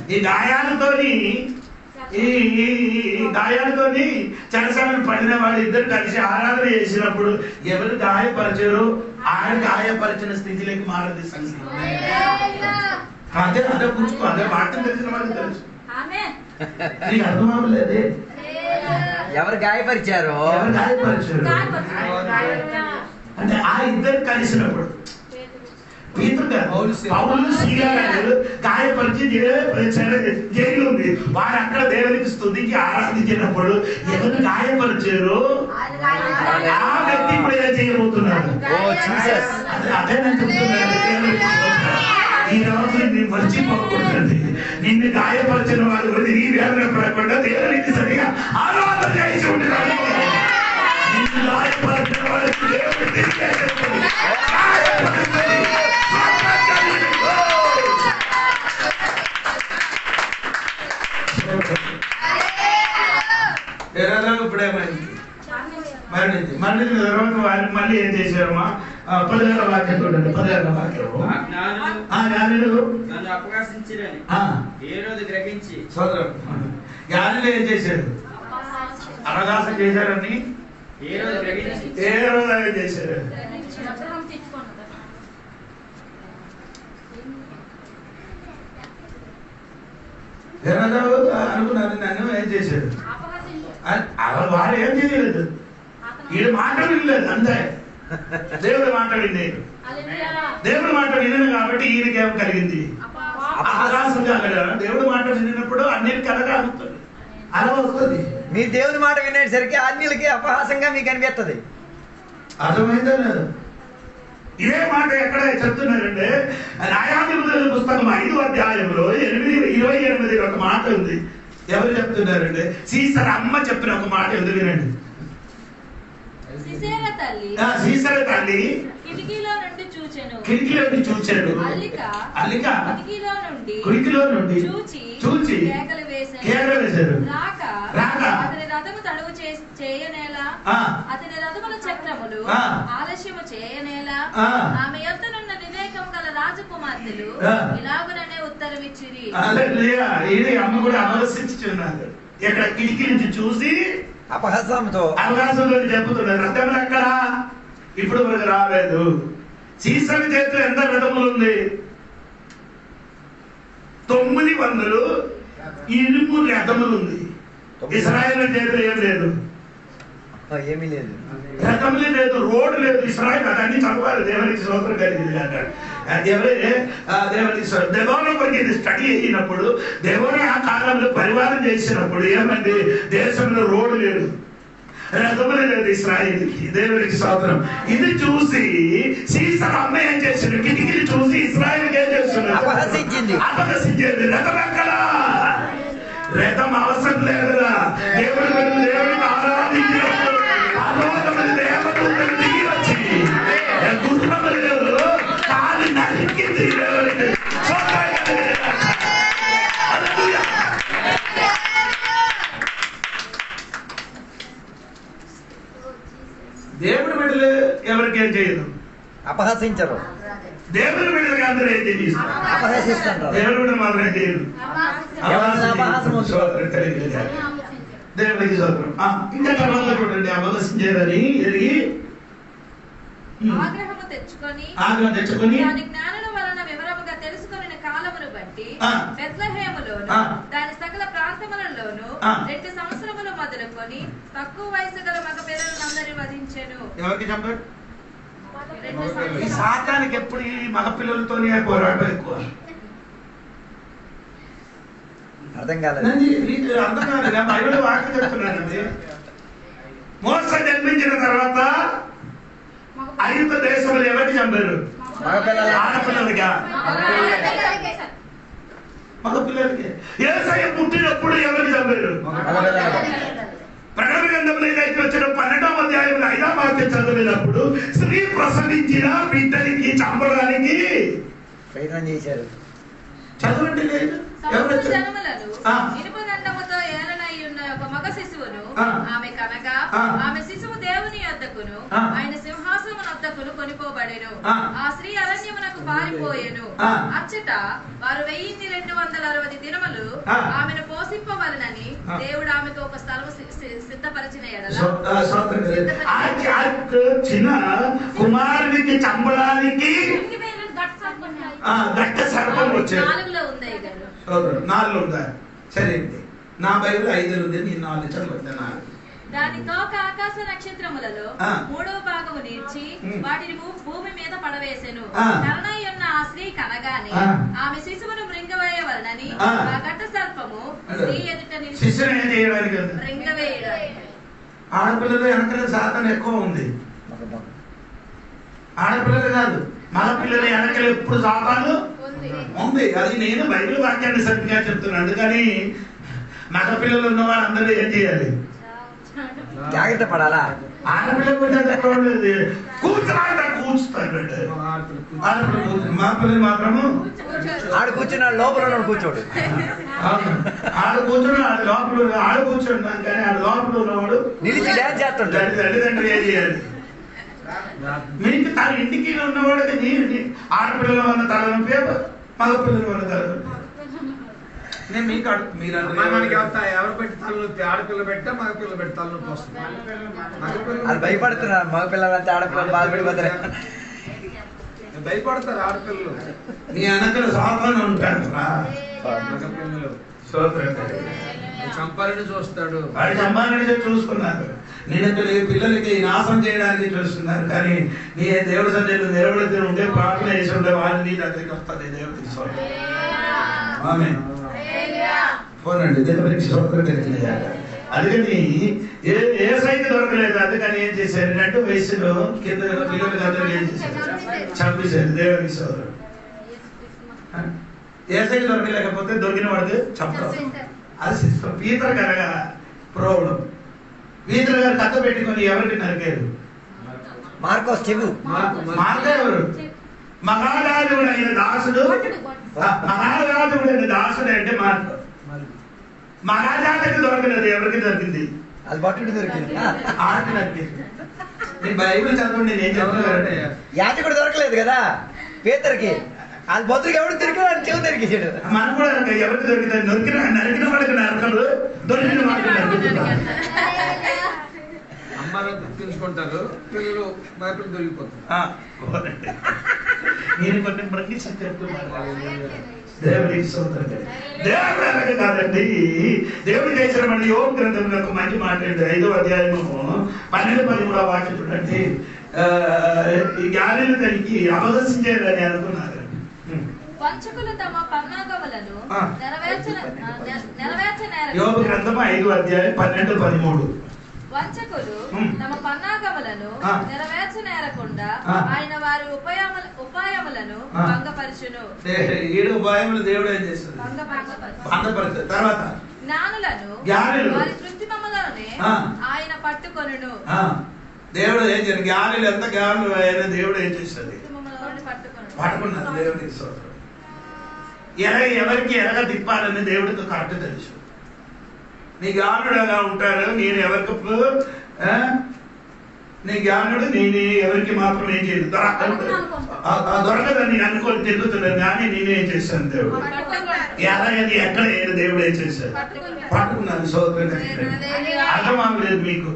ఈ గాయాలతోని చెరసాలను పడిన వాళ్ళు ఇద్దరు కలిసి ఆరాధన చేసినప్పుడు ఎవరు గాయపరిచారో ఆయన గాయపరిచిన స్థితిలోకి మారది. అదే పుచ్చుకో, అదే వాక్యం తెలిసిన వాళ్ళకి తెలుసు. నీకు అర్థం అవ్వలేదే? ఎవరు గాయపరిచారో అంటే ఆ ఇద్దరు కలిసినప్పుడు గాయపరిచి జైలు ఉంది. వారు అక్కడ దేవునికి స్తుతికి ఆరాధించినప్పుడు ఎవరు గాయపరిచారు ఆ వ్యక్తి ఇప్పుడు ఏం చేయబోతున్నారు? అదే నేను చెప్తున్నాను. ఈ రోజు నేను మర్చిపోకూడదండి. నిన్ను గాయపరిచిన వారు కూడా నీ వేదన పడకుండా దేవునికి సరిగా ఆరాధన చేసి ఉంటారు. నిన్ను గాయపరిచిన వారికి దేవుడు తిరిగేసేస్తుంది. ఇప్పుడేమైంది? మరణించిన తర్వాత వారికి మళ్ళీ ఏం చేశారమ్మా? 16వ వాక్యం చూడండి. 16వ వాక్యం. నన్ను అపకాశించిరని హేరోదు గ్రహించి జ్ఞానులు ఏం చేశారు? అవకాశం చేశారని హేరోదు గ్రహించి ఏం చేశారు? అనుకున్నారు. నన్ను ఏం చేశారు? వారు ఏం చేయలేదు. వీడు మాట్లాడలేదు అంతే. దేవుడు మాట్లాడింది. దేవుడు మాట వినను కాబట్టి ఈయనకి ఏం కలిగింది? అవకాశం కలగ. దేవుడు మాట వినినప్పుడు అన్నిటికీ కలగా అవుతుంది. అలా వస్తుంది. మీరు దేవుని మాట వినేసరికి అన్యులకి అపహాసంగా మీకు అనిపిస్తుంది. అర్థమైందా లేదు? ఇదే మాట ఎక్కడ చెప్తున్నారంటే న్యాయాధిపతుల పుస్తకం 5వ అధ్యాయంలో 28 ఒక మాట ఉంది. ఎవరు చెప్తున్నారంటే సీసర అమ్మ చెప్పిన ఒక మాట ఎందుకు వినండి. సీసర తల్లి కిటికీలో నుండి చూచాడు. అల్లిక కిటికీలో నుండి చూచి కేకలు వేశారు. రాక అతని రథము తడువు చేయనేలా, అతని రథముల చక్రములు ఆలస్యము చేయనేలా, ఆమె యొద్దనున్న వివేకము గల రాజకుమార్తెలు ఇలాగుననే ఉత్తరం ఇచ్చిరి. అమ్మ కూడా ఆలోచించుచున్నారు. ఇక్కడ కిటికీ నుంచి చూసి అపహాసంతో చెప్పుతున్నారు. రథములు ఎక్కడ? ఇప్పుడు మనకు రాలేదు. సీసల చేతిలో ఎంత రథములు ఉంది? 900 ఇనుము రథములు ఉంది. ఇశ్రాయేలు చేతిలో ఏం లేదు, ఏమీ లేదు. రథములు లేదు, రోడ్డు లేదు. ఇశ్రాయేలు అదన్నీ చదవాలి. దేవునికి స్తోత్రం కలిగింది అంటాడు. దేవునికి దేవోన కొరికి స్టడీ అయినప్పుడు దేవోన ఆ కాలంలో పరివారం చేసినప్పుడు ఏమండి, దేశంలో రోడ్డు లేదు, రథములు లేదు ఇశ్రాయేలుకి. దేవునికి స్తోత్రం. ఇది చూసి సీసర అమ్మ ఏం చేసింది? కిటికీని చూసి ఇశ్రాయేలుకి ఏం చేస్తున్నారు? అపహసించేది. రథం ఎక్కడ? రథం అవసరం లేదురా. దేవుడికి ఆరాధించినప్పుడు అలోకమైన దేవదూతలు దిగి వచ్చి గుర్రములు లేవు, కాలు నరికింది. దేవుడి బిడ్డలు ఎవరికి ఏం చేయదు, అపహసించరు. దేవుడి బిడ్డలకి అందరూ ఏం చేయదు, అపహసిస్తారు. దేవుడి బిడ్డలు మాత్రం ఏం చేయదు. దేవుడికి స్తోత్రం. ఇంకా తర్వాత చూడండి. అపహసించేదని ఎరిగి ఆగ్రహము తెచ్చుకొని దాని జ్ఞానుల వలన వివరముగా తెలుసుకొనిన కాలమును బట్టి బెత్లెహేములోను దాని సకల ప్రాంతములలోను 2 సంవత్సరములు మొదలుకొని తక్కువ వయసు గల మగ పిల్లలందరినీ వధించెను. ఎవరికి చెప్పాడు? ఈ సాతానికి ఎప్పుడు ఈ మగ పిల్లలతోనే పోరాటం ఎక్కువ. అర్థం కాలేదు. అర్థం కాలేదు. బైబిల్ వాక్యం చెప్తున్నానండి. మోసే జన్మించిన తర్వాత 5 దేశంలో ఎవరికి చంపారు? ఆడపిల్లలకి, మగ పిల్లలకి. యేసయ్య పుట్టినప్పుడు ఎవరికి చంపారు? ప్రకటన గ్రంథంలో ఏదైతే వచ్చిన 12వ అధ్యాయంలో 5వ వాక్యం చదివినప్పుడు స్త్రీ ప్రసవించిన బిడ్డనికి చంపడానికి ప్రయత్నం చేశారు. చదవండి. లేదు ఇనుపదండముతో ఏలనై ఉన్న ఒక మగ శిశువును ఆమె కనగా ఆమె శిశువు దేవుని యొద్దకును ఆయన సింహాసనం వద్దకును కొనిపోబడెను. ఆ స్త్రీ అరణ్యమునకు పారిపోయెను. అచ్చట వారు 1260 దినములు ఆమెను పోషింపవలనని దేవుడు ఆమెకు ఒక స్థలము సిద్ధపరిచిన ఎడల చిన్న కుమారునికి చంపడానికి గట్ట సర్పం వచ్చేది. 4 ఉందా? సరే అండి. నా బైబిల్ 5 ఉంది. నీ 4 చదవద్దా? దాని తోక ఆకాశ నక్షత్రములలో 3వ భాగము నీర్చి వాటిని భూమి మీద పడవేసెను. కరణై ఉన్న ఆ స్త్రీ కనగానే ఆమె శిశువును మృంగవేయవలనని ఆ ఘట్ట సర్పము స్త్రీ ఎదుట నిలిచి మృంగవేయడం. ఆడపిల్లలు వెనకాల సాతాను ఎక్కువ ఉంది. ఆడపిల్లలు కాదు, మగ పిల్లల వెనకలు ఎప్పుడు సాతాను ఉంది. అది నేను బైబిల్ వాక్యాన్ని సరిగ్గా చెప్తున్నాను. అందుకని మగ పిల్లలు ఉన్న వాళ్ళందరూ ఏం చేయాలి? జాగ్రత్త పడాలా? ఆడపిల్లలు కూర్చున్నాడు కూర్చుతాడు. మా పిల్లలు మాత్రము ఆడు కూర్చున్నాడు, లోపల కూర్చోడు. ఆడు కూర్చున్నాడు, ఆడు లోపల ఆడు కూర్చుంటాం. కానీ ఆడు లోపల ఉన్నవాడు నిలిచి డ్యాన్స్ చేస్తుంటాడు. తల్లిదండ్రులు ఏం చేయాలి? మీకు తన ఇంటికి ఉన్నవాడికి నీ ఆడపిల్లల వల్ల తలనొప్పి, మగ పిల్లల వల్ల తలనొప్పి. నేను మీకు మీరు మనకి ఎవరు పెట్టి తలనొప్పి? ఆడపిల్ల పెట్టా మగ పిల్ల పెట్టి తలనొప్పి వస్తుంది. అది భయపడుతున్నారు మగ పిల్లలంటే, ఆడపిల్లలు బాధపడిపోతారు. భయపడతారు ఆడపిల్లలు. నీ వెనకలు సాతాను ఉంటాడు. మగ పిల్లలు చంపాలని చూస్తాడు. వాడి చంపాలని చూసుకున్నారు. నేను పిల్లలకి నాశనం చేయడానికి చూస్తున్నారు. కానీ నీ దేవుడి సన్నిధిలో నిలబడితే ఉంటే ప్రార్థన చేసి ఉంటే వాళ్ళు నీ దగ్గరికి వస్తుంది. దేవుడు తీసుకోండి. పోనండి దేవుడికి స్తోత్రం తెలియజేయాలి. అందుకని ఏ సైకి దొరకలేదు. అందుకని ఏం చేశారు? 2 వయసులో కింద పిల్లలకి అందరికీ ఏం చేశారు? చంపేశారు. దేవుడికి స్తోత్రం. ఏ సైకి దొరకలేకపోతే దొరికిన వాడికి చంపుతారు. అది సిస్టమ్. పీతర్ కనుక ప్రాబ్లం. పీతర్ గారు కథ పెట్టుకొని ఎవరికి నరికారు? మార్కోస్ చెవు. మార్గ ఎవరు? మహారాజుడైన దాసుడు. మహారాజుడైన దాసుడు అంటే మార్గ. మహారాజాకి దొరకలేదు. ఎవరికి దొరికింది? అది బట్టుడు దొరికింది. ఆడికి నరికింది. నేను బైబిల్ చదవండి. నేను ఏం చెప్తున్నానంటే యాజకుడు దొరకలేదు కదా పేతరికి. అది బతుకు ఎవడు దొరికిన చెవు దొరికించాడు. మనం కూడా ఎవరికి దొరికింది? నరికిన వాడికి నరకలు, దొరికిన వాడికి నరుకుతున్నారు. అమ్మాయిలు గుర్తుంచుకుంటారు, పిల్లలు మైపులు దొరికిపోతారు. నేను కొన్ని ప్రతి దేవుడికి స్తోత్రం. దేవుడు అలాగే కాదండి. దేవుడు చేసిన మన యోగ గ్రంథంలో ఒక మంచి మాట 5వ అధ్యాయము 12-13 వాక్యం చూడండి. ఈ గాలిని తనకి అపదర్శించారని అనుకున్నారు. వంచకులు తమ పన్నాగములను నెరవేర్చనేరకుండా. యోగ గ్రంథం 5వ అధ్యాయం 12-13. వంచకులు తమ పన్నాగములను నెరవేర్చనేరకుండా ఆయన వారి ఉపాయములను భంగపరచును. 7 ఉపాయములు దేవుడు ఏం చేస్తాడు? భంగపరచును. తర్వాత జ్ఞానులను వారి కృత్రిమములోనే ఆయన పట్టుకొనును. దేవుడు ఏం చేయాలి? జ్ఞానులు ఎంత జ్ఞానులు అయినా దేవుడు ఏం చేస్తాడు? పట్టుకున్నారు. దేవుడికి స్తోత్రం. ఎవరికి ఎలాగ తిప్పాలని దేవుడికి కరెక్ట్ తెలుసు. నీ జ్ఞానుడు ఎలా ఉంటారు? నేను ఎవరికి నీ జ్ఞానుడు నేను ఎవరికి మాత్రం ఏం చేయదు. దొరకదని అనుకోని తిరుగుతున్నాను. కానీ నేనేం చేశాను? దేవుడు ఎలా ఎక్కడ దేవుడు ఏం చేశాడు? పట్టుకున్నాను. స్తోత్రం. అర్థం అవ్వలేదు మీకు.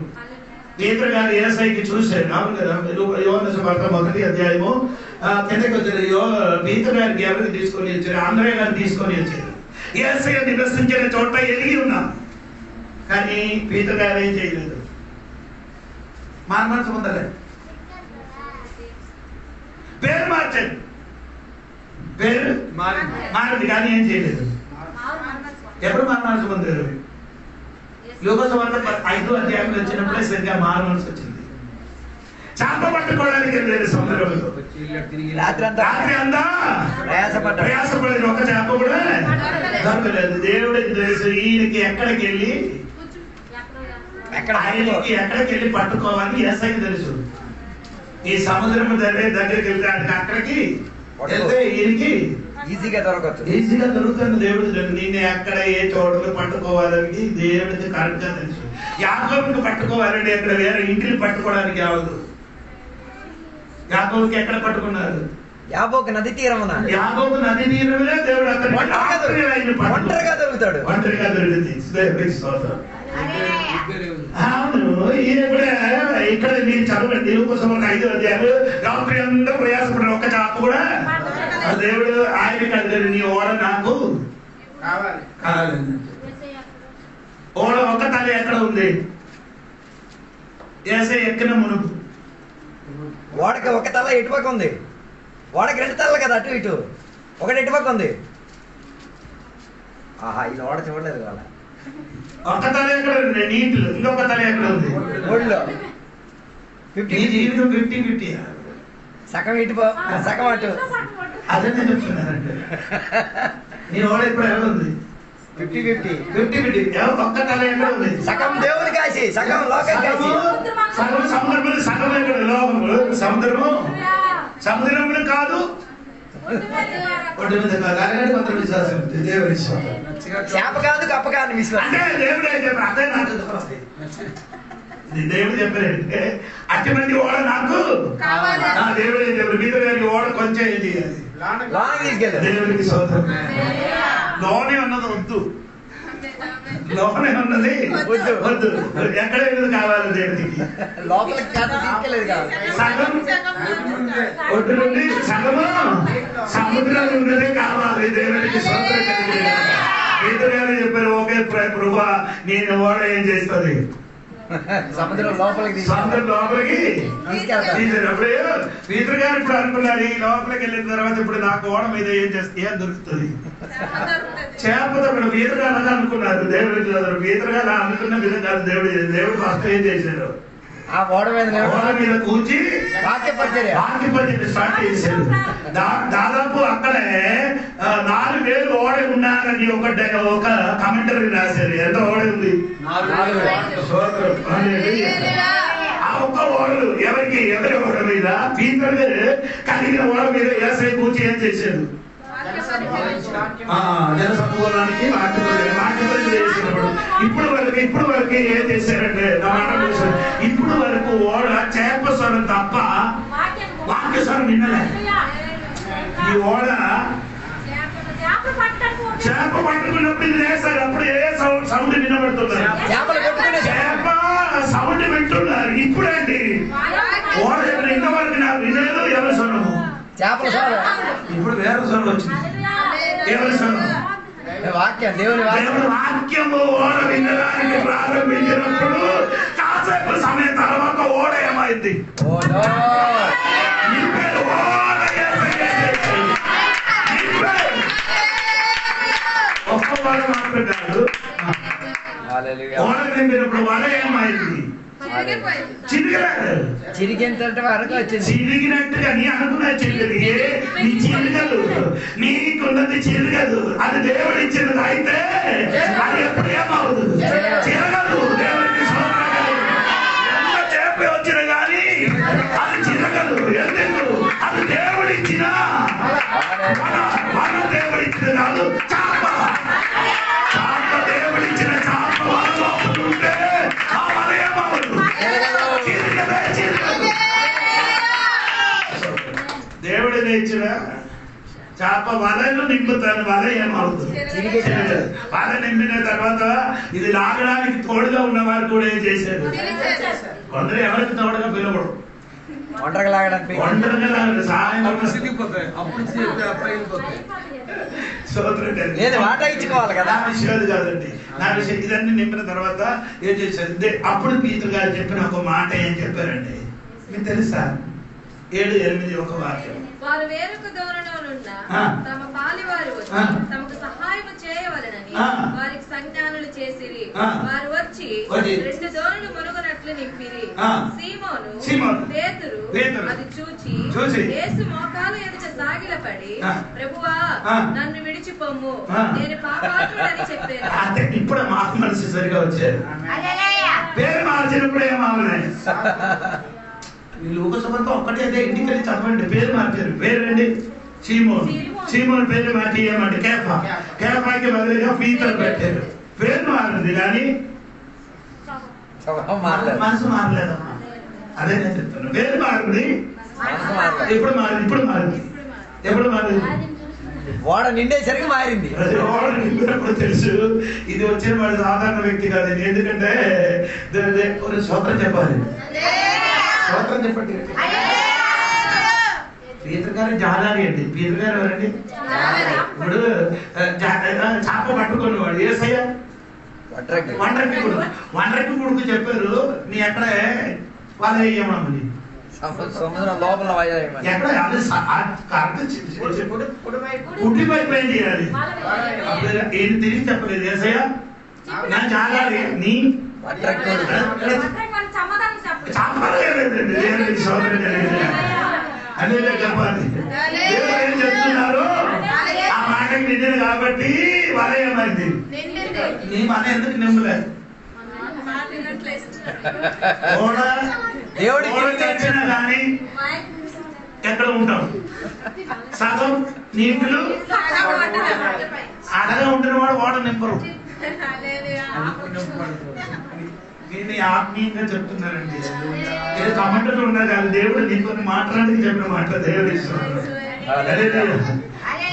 పీతర్ గారు ఏసైకి చూశారు. అవును కదా? యోహాను సువార్త 1వ అధ్యాయము కిందకి వచ్చారు. పీతర్ గారికి ఎవరికి తీసుకొని వచ్చారు? ఆంధ్రయ్య గారిని తీసుకొని వచ్చారు. ఏసై నివసించిన చోట ఎదిగి ఉన్నాం. కానీ పీతర్ గారు ఏం చేయలేదు. మనసు పొందలే. పేరు మార్చండి. పేరు మారింది కానీ ఏం చేయలేదు. ఎప్పుడు మనసు పొందారు? యోగసువార్త 5వ అధ్యాయంలో వచ్చినప్పుడే సరిగ్గా మారవలసి వచ్చింది. చేప పట్టుకోవడానికి వెళ్ళలేదు సముద్రంలో. రాత్రి అంతా ప్రయాసపడేది. ఒక చేప కూడా దొరకలేదు. దేవుడికి తెలుసు ఈయనకి ఎక్కడికి వెళ్ళి ఆయనకి ఎక్కడికి వెళ్ళి పట్టుకోవాలని ఏసైకి తెలుసు. ఈ సముద్రం దగ్గరికి వెళ్తే అక్కడికి వెళ్తే ఈయనకి ఈజీగా దొరకచ్చు. ఈజీగా దొరుకుతుంది. దేవుడు నేను ఎక్కడ ఏ చోటుకు పట్టుకోవాలని దేవుడికి కరెక్ట్ గా తెలుసు. యాకోబుకి పట్టుకోవాలంటే అక్కడ వేరే ఇంటిని పట్టుకోవడానికి అవదు. యాకోబుకి ఎక్కడ పట్టుకున్నారు? యాబోకు నది తీరమున. యాకోబు నది తీరమునే దేవుడు అక్కడ ఒంటరిగా దొరుకుతాడు. ఒంటరిగా దొరికింది. అవును. ఈయన కూడా ఇక్కడ మీరు చదవండి. దేవుని కోసం 5వ అధ్యాయాలు రాత్రి అందరూ ప్రయాసపడ్డారు. ఒక్క చేప కూడా దేవుడు ఆయనకి అడిగారు, నీ ఓడ నాకు కావాలి. ఓడ ఒక్క తల ఎక్కడ ఉంది? ఏసై ఎక్కిన మునుపు ఓడకి ఒక తల ఎటుపక్క ఉంది. ఓడకి 2 తలలు కదా, అటు ఇటు. ఒకటి ఎటుపక్క ఉంది. ఆహా, ఈ ఓడ చూడలేదు వాళ్ళ. ఒక్క తల ఎక్కడ ఉంది? నీటిలో. ఇంకొక తల ఎక్కడ ఉంది? ఒళ్ళో. నీ జీవితం 50-50. సగం ఇటు సగం అటు. అదే నేను చెప్తున్నానంటే నీ ఓడ ఇప్పుడు ఎవరు ఉంది 50-50 ఒక్క తల ఎక్కడ ఉంది? సగం దేవుని కాసి సగం లోకం కాసి. సగం సముద్రం సగం ఎక్కడ? లోకము సముద్రము సముద్రంలో కాదు, ఒడ్డు మీద కాదు. అలాగే కొంత విశ్వాసం ఉంది, దేవుని విశ్వాసం. చేప కాదు కప్ప కాదు విశ్వాసం. అంటే దేవుడే చెప్పారు, అదే నాకు దేవుడు చెప్పారంటే అట్టి మంది ఓడ నాకు దేవుడే చెప్పారు. మీద ఓడ కొంచెం ఏం చేయాలి? లోనికి తీసుకెళ్ళారు. దేవుడికి సోదరం. లోనే ఉన్నది వద్దు, లోనే ఉన్నది వద్దు. ఎక్కడ ఏది కావాలి దేవుడికి? లోపలికి కాదు తీసుకెళ్ళేది కాదు. సగం ఒడ్డు నుండి సగము సముద్రం ఉన్నదే కావాలి దేవుడికి సోదరం కలిగి. పీతరు గారు చెప్పారు, ఓకే ప్రభువా నేను ఓడ ఏం చేస్తుంది? సముద్రం లోపలికి సముద్రం లోపలికి తీసుకెళ్తారు. అప్పుడు పీతరు గారు ఇప్పుడు అనుకున్నారు, ఈ లోపలికి వెళ్ళిన తర్వాత ఇప్పుడు నాకు ఓడ మీద ఏం చేస్తే ఏం దొరుకుతుంది? చేపతో కూడా పీతరు గారు అనుకున్నారు. దేవుడికి పీతరు గారు అనుకున్న విధంగా దేవుడు ఫస్ట్ ఏం చేశారు? ఆ ఓడ మీద కూర్చి వాక్యపరిచర్య స్టార్ట్ చేశారు. దాదాపు అక్కడే 4,000 ఓడ ఉన్నారని ఒక కమెంటరీ రాశారు. ఎంత ఓడ ఉంది? ఆ ఒక్క ఓడలు ఎవరి ఓడ మీద? పీతరు కలిగిన ఓడ మీద ఏసై కూర్చి ఏం చేశారు? జన సమూహానికి వాక్యపరిచర్య చేసినప్పుడు ఇప్పుడు వరకు ఏం చేశారంటే ఇప్పుడు వరకు ఓడ చేప స్వరం తప్ప వాక్య స్వరం వినలే. ఈ ఓడ చేప పట్టుకున్నప్పుడు ఇది వేస్తారు, అప్పుడు ఏ సౌండ్ వినబడుతున్నారు? చేప సౌండ్ వింటున్నారు. ఇప్పుడండి ఓడ ఎక్కడ ఇంతవరకు నాకు వినలేదు. ఎవరి స్వరము? చేపల స్వరం. ఇప్పుడు వేరే స్వరం వచ్చింది. ఎవరి స్వరం? వాక్యం, దేవుని వాక్యము ఓడ వినడానికి ప్రారంభించినప్పుడు కాసేపు సమయం తర్వాత ఓడ ఏమైంది? ఒక్క ఓడ మాత్రం కాదు, ఓడ నింపినప్పుడు ఓడ ఏమైంది? చిరిగినంత వరకు వచ్చింది. చిరిగినట్టుగా నీ అనుకున్నా చిరగదు. నీ చిరగదు, నీకున్నది చిరగదు. అది దేవుడు ఇచ్చినది అయితే అది ఎప్పుడు ఏమవుదు? చిరగదు. దేవుడికి ఎంత చేప వచ్చిన కానీ అది చిరగదు. ఎందుకు? అది దేవుడు ఇచ్చిన మన దేవుడు ఇచ్చిన కాదు. చాప దేవుడు ఇచ్చిన చాప వలలో ఉంటే ఆ వల ఏమవుదు? దేవుడు ఇచ్చిన చేప వలను నింపుతాను. వల ఏమవుతుంది? వల నింపిన తర్వాత ఇది లాగడానికి తోడుగా ఉన్నవారు కూడా ఏం చేశారు? కొందరు ఎవరికి తోడుగా పిలవడు, ఒంటరిగా లాగడానికి సహాయం వాటా ఇచ్చుకోవాలి కదా. నా విషయం కాదండి. నా విషయం ఇదన్నీ నింపిన తర్వాత ఏం చేశారు? అప్పుడు పీతరు గారు చెప్పిన ఒక మాట ఏం చెప్పారండి మీకు తెలుసా? 7-8 ఒక వాక్యం. వారు వేరొక దూరంలోనున్న తమ పాలివారు వచ్చి తమకు సహాయం చేయవలెనని వారికి సంజ్ఞానాలు చేసిరి. వారు వచ్చి 2 దోణులు మునుగునట్లు నింపిరి. సీమోను పేతురు అది చూచి యేసు మోకాళ్ళ ఎదుట సాగిలపడి, ప్రభువా నన్ను విడిచిపోమ్ము, నేను పాపాత్ముడని చెప్పాను. అంటే ఇప్పుడు మాకు మనసు సరిగా వచ్చారు. పేరు మార్చినప్పుడు ఏమవునాయి? లోకసభతో ఒక్కటే అదే ఇంటికి వెళ్ళి చదవండి. పేరు మార్చారు. పేరండి సీమోన్ పేరు మార్చి ఏమండి కేఫాకి బదులుగా పీతరు పెట్టారు. పేరు మారింది కానీ మనసు మారలేదమ్మా. అదే నేను చెప్తాను. పేరు మారింది, ఎప్పుడు మారింది? ఓడ నిండేసరికి మారింది. ఓడ నిండినప్పుడు తెలుసు ఇది వచ్చిన వాడు సాధారణ వ్యక్తి కాదు. ఎందుకంటే కొన్ని స్వతంత్రం చెప్పాలి. స్వతంత్రం చెప్పండి. పీతరు గారు జాలారి అండి. పీతరు గారు ఎవరండి? ఇప్పుడు చేప పట్టుకునేవాడు ఏసయ్య వండ్రకి కొడుకు చెప్పారు, నీ ఎక్కడ వాళ్ళ వేయమని సముద్రం లోపల ఎక్కడ కుడి వైపు ఏం చేయాలి? ఏం తిరిగి చెప్పలేదు ఏసయ్య నా జాలారి నీ అదే చెప్పాలి. దేవుడు ఏం చెప్తున్నారు? ఆ మాటకి నిండింది కాబట్టి వలయమైంది. నీ మన ఎందుకు నిమ్మలేదు? దేవుడికి కానీ ఎక్కడ ఉంటాం? సగం నీళ్ళు అడగా ఉంటున్న వాడు ఓడ నింపరు. దీన్ని ఆత్మీయంగా చెప్తున్నారండి. ఇది కమెంట్లు ఉన్నారు కానీ దేవుడు నీకు మాట్లాడి చెప్పిన మాట దేవుడు ఇస్తున్నాడు.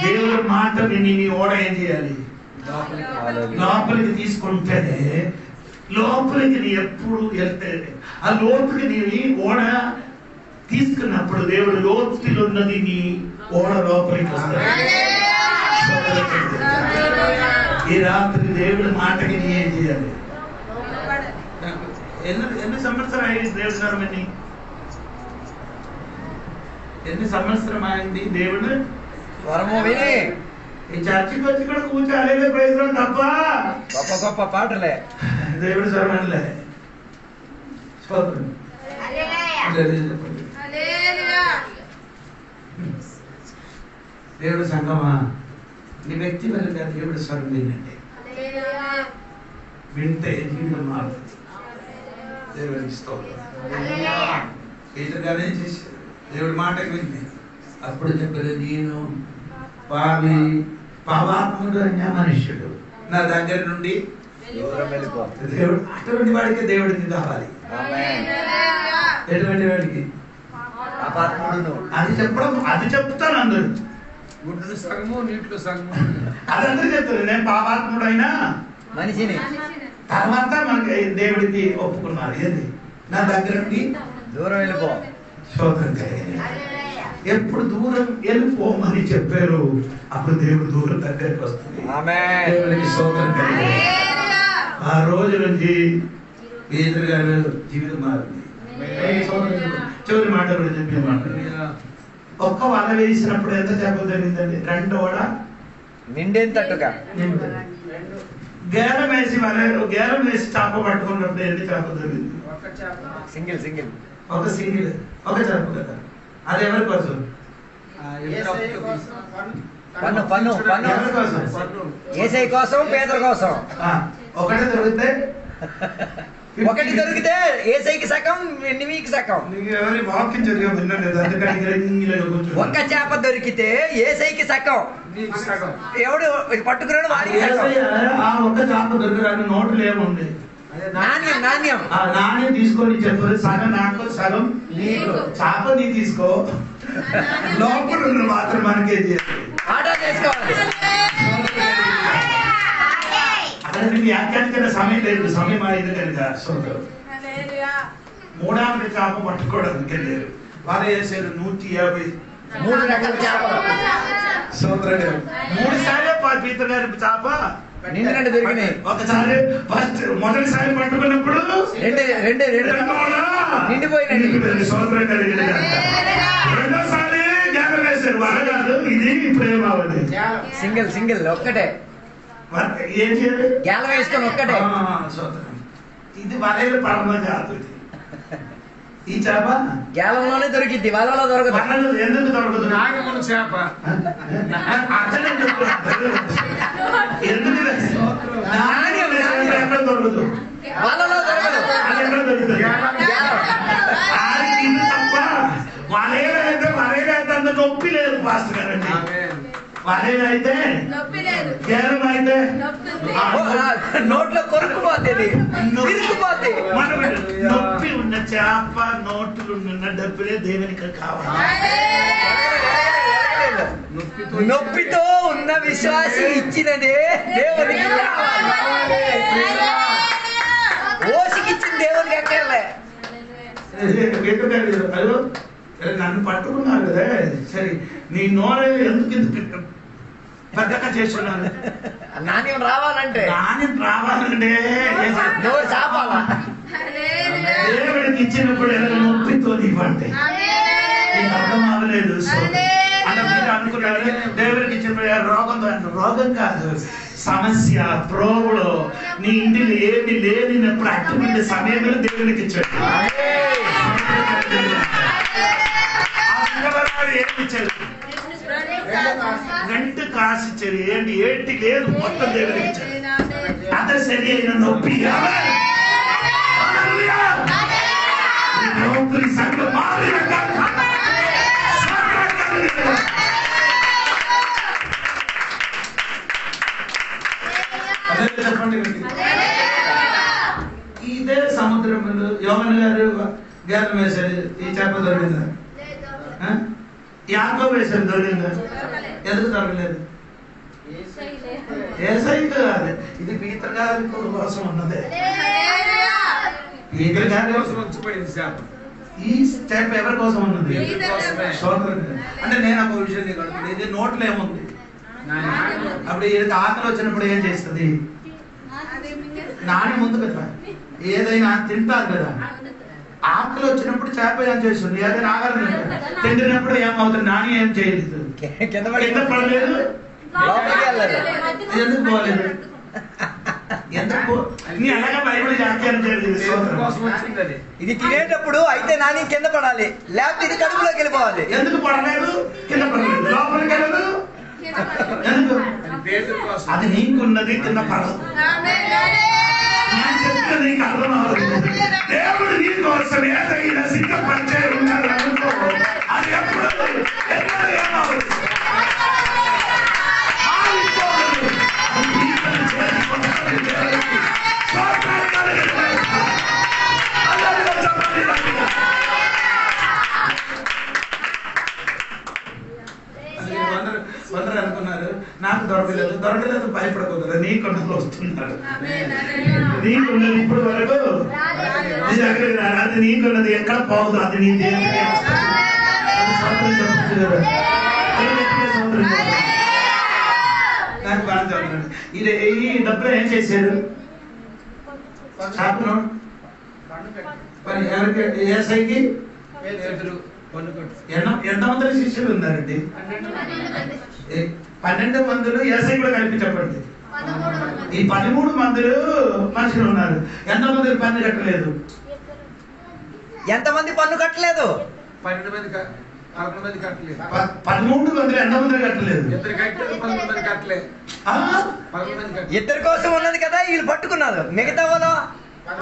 దేవుడు మాట నీ ఓడ ఏం చేయాలి? లోపలికి తీసుకుంటేనే లోపలికి నీ ఎప్పుడు వెళ్తే ఆ లోపలికి నీ ఓడ తీసుకున్నప్పుడు దేవుడు లోతులు ఉన్నది నీ ఓడ లోపలికి వస్తాడు. ఈ రాత్రి దేవుడి మాటకి నీ ఏం చేయాలి? ఎన్ని సంవత్సరం అయింది దేవుడు సర్వని? ఎన్ని సంవత్సరం అయింది దేవుడు వరము విని ఈ చర్చికి వచ్చి కూడా కూర్చోలేదు ప్రైజ్లో తప్ప గొప్ప గొప్ప పాటలే దేవుడు సర్వనిలే. దేవుడు సంగమా నీ వ్యక్తిపరంగా దేవుడు స్వరం వినండి. వింటే జీవితం మారుతుంది. దేవుడికి స్తోత్రం. ఇతరుగానే చేశారు. దేవుడి మాట వింది. అప్పుడు చెప్పారు, నేను పాపాత్ముడు అనే మనుష్యుడు నా దగ్గర నుండి దేవుడు అటువంటి వాడికి దేవుడికి కావాలి. ఎటువంటి వాడికి? అది చెప్తాను అందరు. గుడ్డు సగము నీటిలో సగము అది అందరూ చెప్తారు. నేను పాపాత్ముడు అయినా మనిషిని తర్వాత మనకి దేవుడికి ఒప్పుకున్నారు. ఏది? నా దగ్గర నుండి దూరం వెళ్ళిపో. ఎప్పుడు దూరం వెళ్ళిపోమని చెప్పారు అప్పుడు దేవుడు దూరం దగ్గరికి వస్తుంది. దేవుడికి స్తోత్రం. ఆ రోజు నుంచి పేతురు గారి జీవితం మారింది. చివరి మాట చెప్పే మాట, ఒక్క వల వేసినప్పుడు ఎంత చేపలు జరిగిందండి? 2 ఓడ నిండేంతట్టుగా గేలం వేసి గేలం వేసి చేప పట్టుకున్నప్పుడు ఎన్ని చేపలు జరిగింది? సింగిల్ ఒక సింగిల్ ఒక చేప కదా. అది ఎవరి కోసం? పన్ను ఎవరి కోసం? యేసయ్య కోసం, పేతురు కోసం. ఒకటే దొరికితే ఒకటి దొరికితే యేసయ్యకి సగం, నీకు సగం. ఎవరి వాక్యం జరిగా వినలేదు. అందుకని ఒక్క చేప దొరికితే యేసయ్యకి సగం, ఎవడు పట్టుకున్నాడు వాడికి సగం. ఆ ఒక్క చేప దొరికడానికి నోట్లు ఏముంది? నాణ్యం ఆ నాణ్యం తీసుకొని చెప్పారు, సగం నాకు సగం నీకు. చేప నీ తీసుకో, లోపల ఉన్న మాత్రం మనకే చేయాలి. ఆటో చేసుకోవాలి. అక్కడ వ్యాఖ్యానికైనా సమయం లేదు. సమయం అయింది కనుక మూడావిడ చేప పట్టుకోవడానికి వెళ్ళారు. వాళ్ళు వేసారు 150 3 రకాల చేపలు. 3 సార్లు పీతర్ గారి చేప నిండినట్టు దొరికినాయి. ఒకసారి ఫస్ట్ మొదటిసారి పట్టుకున్నప్పుడు నిండిపోయినాయి. సోదరం కలిగిన రెండోసారి జ్ఞానం వేశారు. వల కాదు ఇది, ప్రేమ అవ్వదు. సింగిల్ ఒక్కటే. ఏం చేయాలి? గేలం వేసుకొని ఒక్కటే. ఇది వలలు పరమ కాదు. ఈ చేప గేలంలోనే దొరికింది, వలలో దొరకదు. ఎందుకు దొరకదు? నాగముల చేప ఎందుకు ఎక్కడ దొరకదు? వలలో దొరకదు. అది ఎక్కడ దొరుకుతుంది? తప్ప వలైతే అంత నొప్పి లేదు పాస్టర్ గారండి. వలైతే గేలం అయితే నోట్లో కొరుకుపోతుంది, నొప్పి ఉన్న చేప, నోట్లు ఉన్న డబ్బులే దేవునికి కావాలి. నొప్పితో ఉన్న విశ్వాసి ఇచ్చినదే దేవునికి ఓసికిచ్చింది దేవునికి ఎక్కర్లే. నన్ను పట్టుకున్నారు కదా, సరే నీ నోరే ఎందుకు పెద్దగా చేస్తున్నాను? నాణ్యం రావాలంటే నోరు చాపాలా? దేవుడికి ఇచ్చినప్పుడు ఎలా నొప్పితో ఇవ్వండి. నీకు అర్థం అవ్వలేదు. అంటే మీరు అనుకున్నారు దేవుడికి ఇచ్చినప్పుడు రోగం కాదు, సమస్య, ప్రోగులో నీ ఇంటిలో ఏమి లేనినప్పుడు అటువంటి సమయంలో దేవుడికి ఇచ్చాడు. కాదు ఏంటి ఇచ్చారు? రెండు కాసు ఇచ్చారు. ఏంటి ఏంటి లేదు, మొత్తం దేవుడికి ఇచ్చారు. అదే సరి అయిన నొప్పి. నొప్పి సంగతి మారిన చెప్పండి. ఇదే సముద్రం ముందు యోహన్ గారు గేదెలు వేశారు, ఈ చేప దొరికిందా? యాకోబు వేశారు, దొరికిందా? ఎందుకు దొరకలేదు? ఏసైకి కాదు, ఇది పీతర్ గారి కోసం ఉన్నదే. పీతర్ గారి కోసం వచ్చిపోయింది చేప. ఈ చేప ఎవరి కోసం ఉన్నది? అంటే నేను ఒక విషయం నీకు అడుగుతాను, ఇది నోట్లో ఏముంది? అప్పుడు ఏదైతే ఆకలి వచ్చినప్పుడు ఏం చేస్తుంది? నాని ముందు కదా ఏదైనా తింటారు కదా. ఆకలి వచ్చినప్పుడు చేప ఏం చేస్తుంది? ఏదైనా ఆహారం తింటున్నప్పుడు ఏమవుతుంది? నాని ఏం చేయలేదు, కింద పడలేదు. ఎందుకు పోలేదు? ఎందుకు? నీ అలాగే బైబిల్ వ్యాఖ్యానం చేయలేదు. ఇది తినేటప్పుడు అయితే నాని కింద పడాలి, లేకపోతే ఇది కడుపులోకి వెళ్ళిపోవాలి. ఎందుకు పడలేదు? కింద పడలేదు, లోపలికి వెళ్ళదు. ఎందుకు? అది నీకున్నది, కింద పడదు. నేను చెప్తే నీకు అర్థం అవ్వదు. దేవుడు నీ కోసం ఏదైనా సిద్ధపరిచే ఉన్నాడు అనుకో, అది ఎప్పుడు ఏమవుతుంది? కొందరు అనుకున్నారు నాకు దొరకలేదు భయపడకూడదు, నీకున్నది వస్తున్నారు. నీకున్నది ఇప్పుడు వరకు నీ దగ్గరికి రాదు, అది నీకున్నది ఎక్కడ పోదు, అది నీ దేవుడికి నాకు బాగా చదువుతున్నాడు. ఇది ఈ డబ్బులు ఏం చేశారు? ఎవరికి? ఏసైకి ఎంతమంది శిష్యులు ఉన్నారండి? 12 మందులు ఏసై కూడా కలిపి చెప్పండి. ఈ 13 మందులు మనుషులు ఉన్నారు. ఎంతమంది పన్ను కట్టలేదు? ఎంతమంది పన్ను కట్టలేదు? 12 మంది 13 మందులు ఎంతమంది కట్టలేదు? ఇద్దరి కోసం ఉన్నది కదా వీళ్ళు పట్టుకున్నారు. మిగతా వాళ్ళు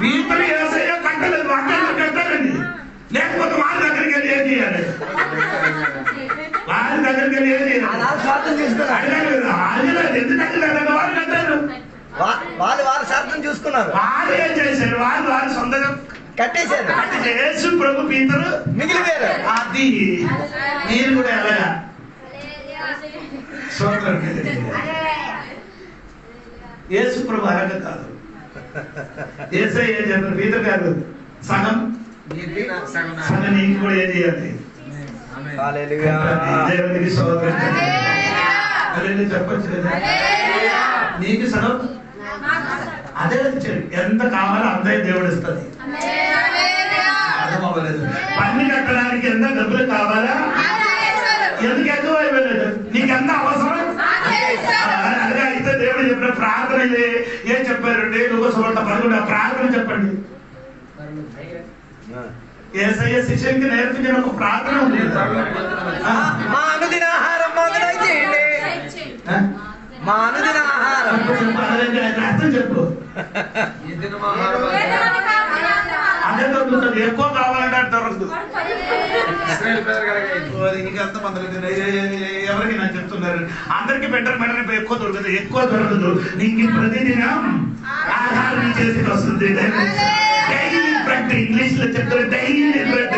పీతలు ఏసయ్య కట్టలేదు, వాక్యాలు కట్టాలండి. లేకపోతే వాళ్ళ దగ్గరికి వెళ్ళి ఏం చేయాలి? వాళ్ళ దగ్గరికి వెళ్ళి ఏం చేయాలి? స్వార్థం చూసుకున్నారు. ఎందుకంటే వాళ్ళు కట్టారు, వాళ్ళు స్వార్థం చూసుకున్నారు. వాళ్ళు ఏం చేశారు? వాళ్ళు సొంతంగా కట్టేశారు. యేసు ప్రభు పీతలు మిగిలిపోయారు. అది మీరు కూడా ఎలాగా? యేసు ప్రభు అలాగ కాదు. యేసయ్య ఏం చెప్పారు? పీతర్ గారు సగం నీకు కూడా ఏం చేయాలి? దేవునికి సోదరు చెప్పచ్చు కదా, నీకు సగం అదే ఎంత కావాలో అంతే దేవుడు ఇస్తుంది. అర్థం అవ్వలేదు. పన్ను కట్టడానికి ఎంత డబ్బులు కావాలా? ఎందుకు ఎక్కువ అయిపోలేదు? నీకెంత అవసరం? అదే అయితే దేవుడు చెప్పిన ప్రార్థన ఏం చెప్పారండి? లోకసభ 11 ప్రార్థన చెప్పండి. యేసయ్య శిష్యునికి నేర్పించిన ఒక ప్రార్థన ఉంది. మా అనుదిన ఆహారం మాకు దయచేయండి. మా అనుదిన ఆహారం అర్థం చెప్పు. అదే దొరుకుతుంది. ఎక్కువ కావాలంటే దొరకదు. ఇంకెంత మంది ఎవరికి నేను చెప్తున్నారు? అందరికి బెటర్ ఎక్కువ దొరకదు, ఎక్కువ దొరకదు. నీకు ప్రతిదినం ఆహారం చేసి వస్తుంది. డైలీ బ్రెడ్, ఇంగ్లీష్ లో చెప్తారు డైలీ బ్రెడ్.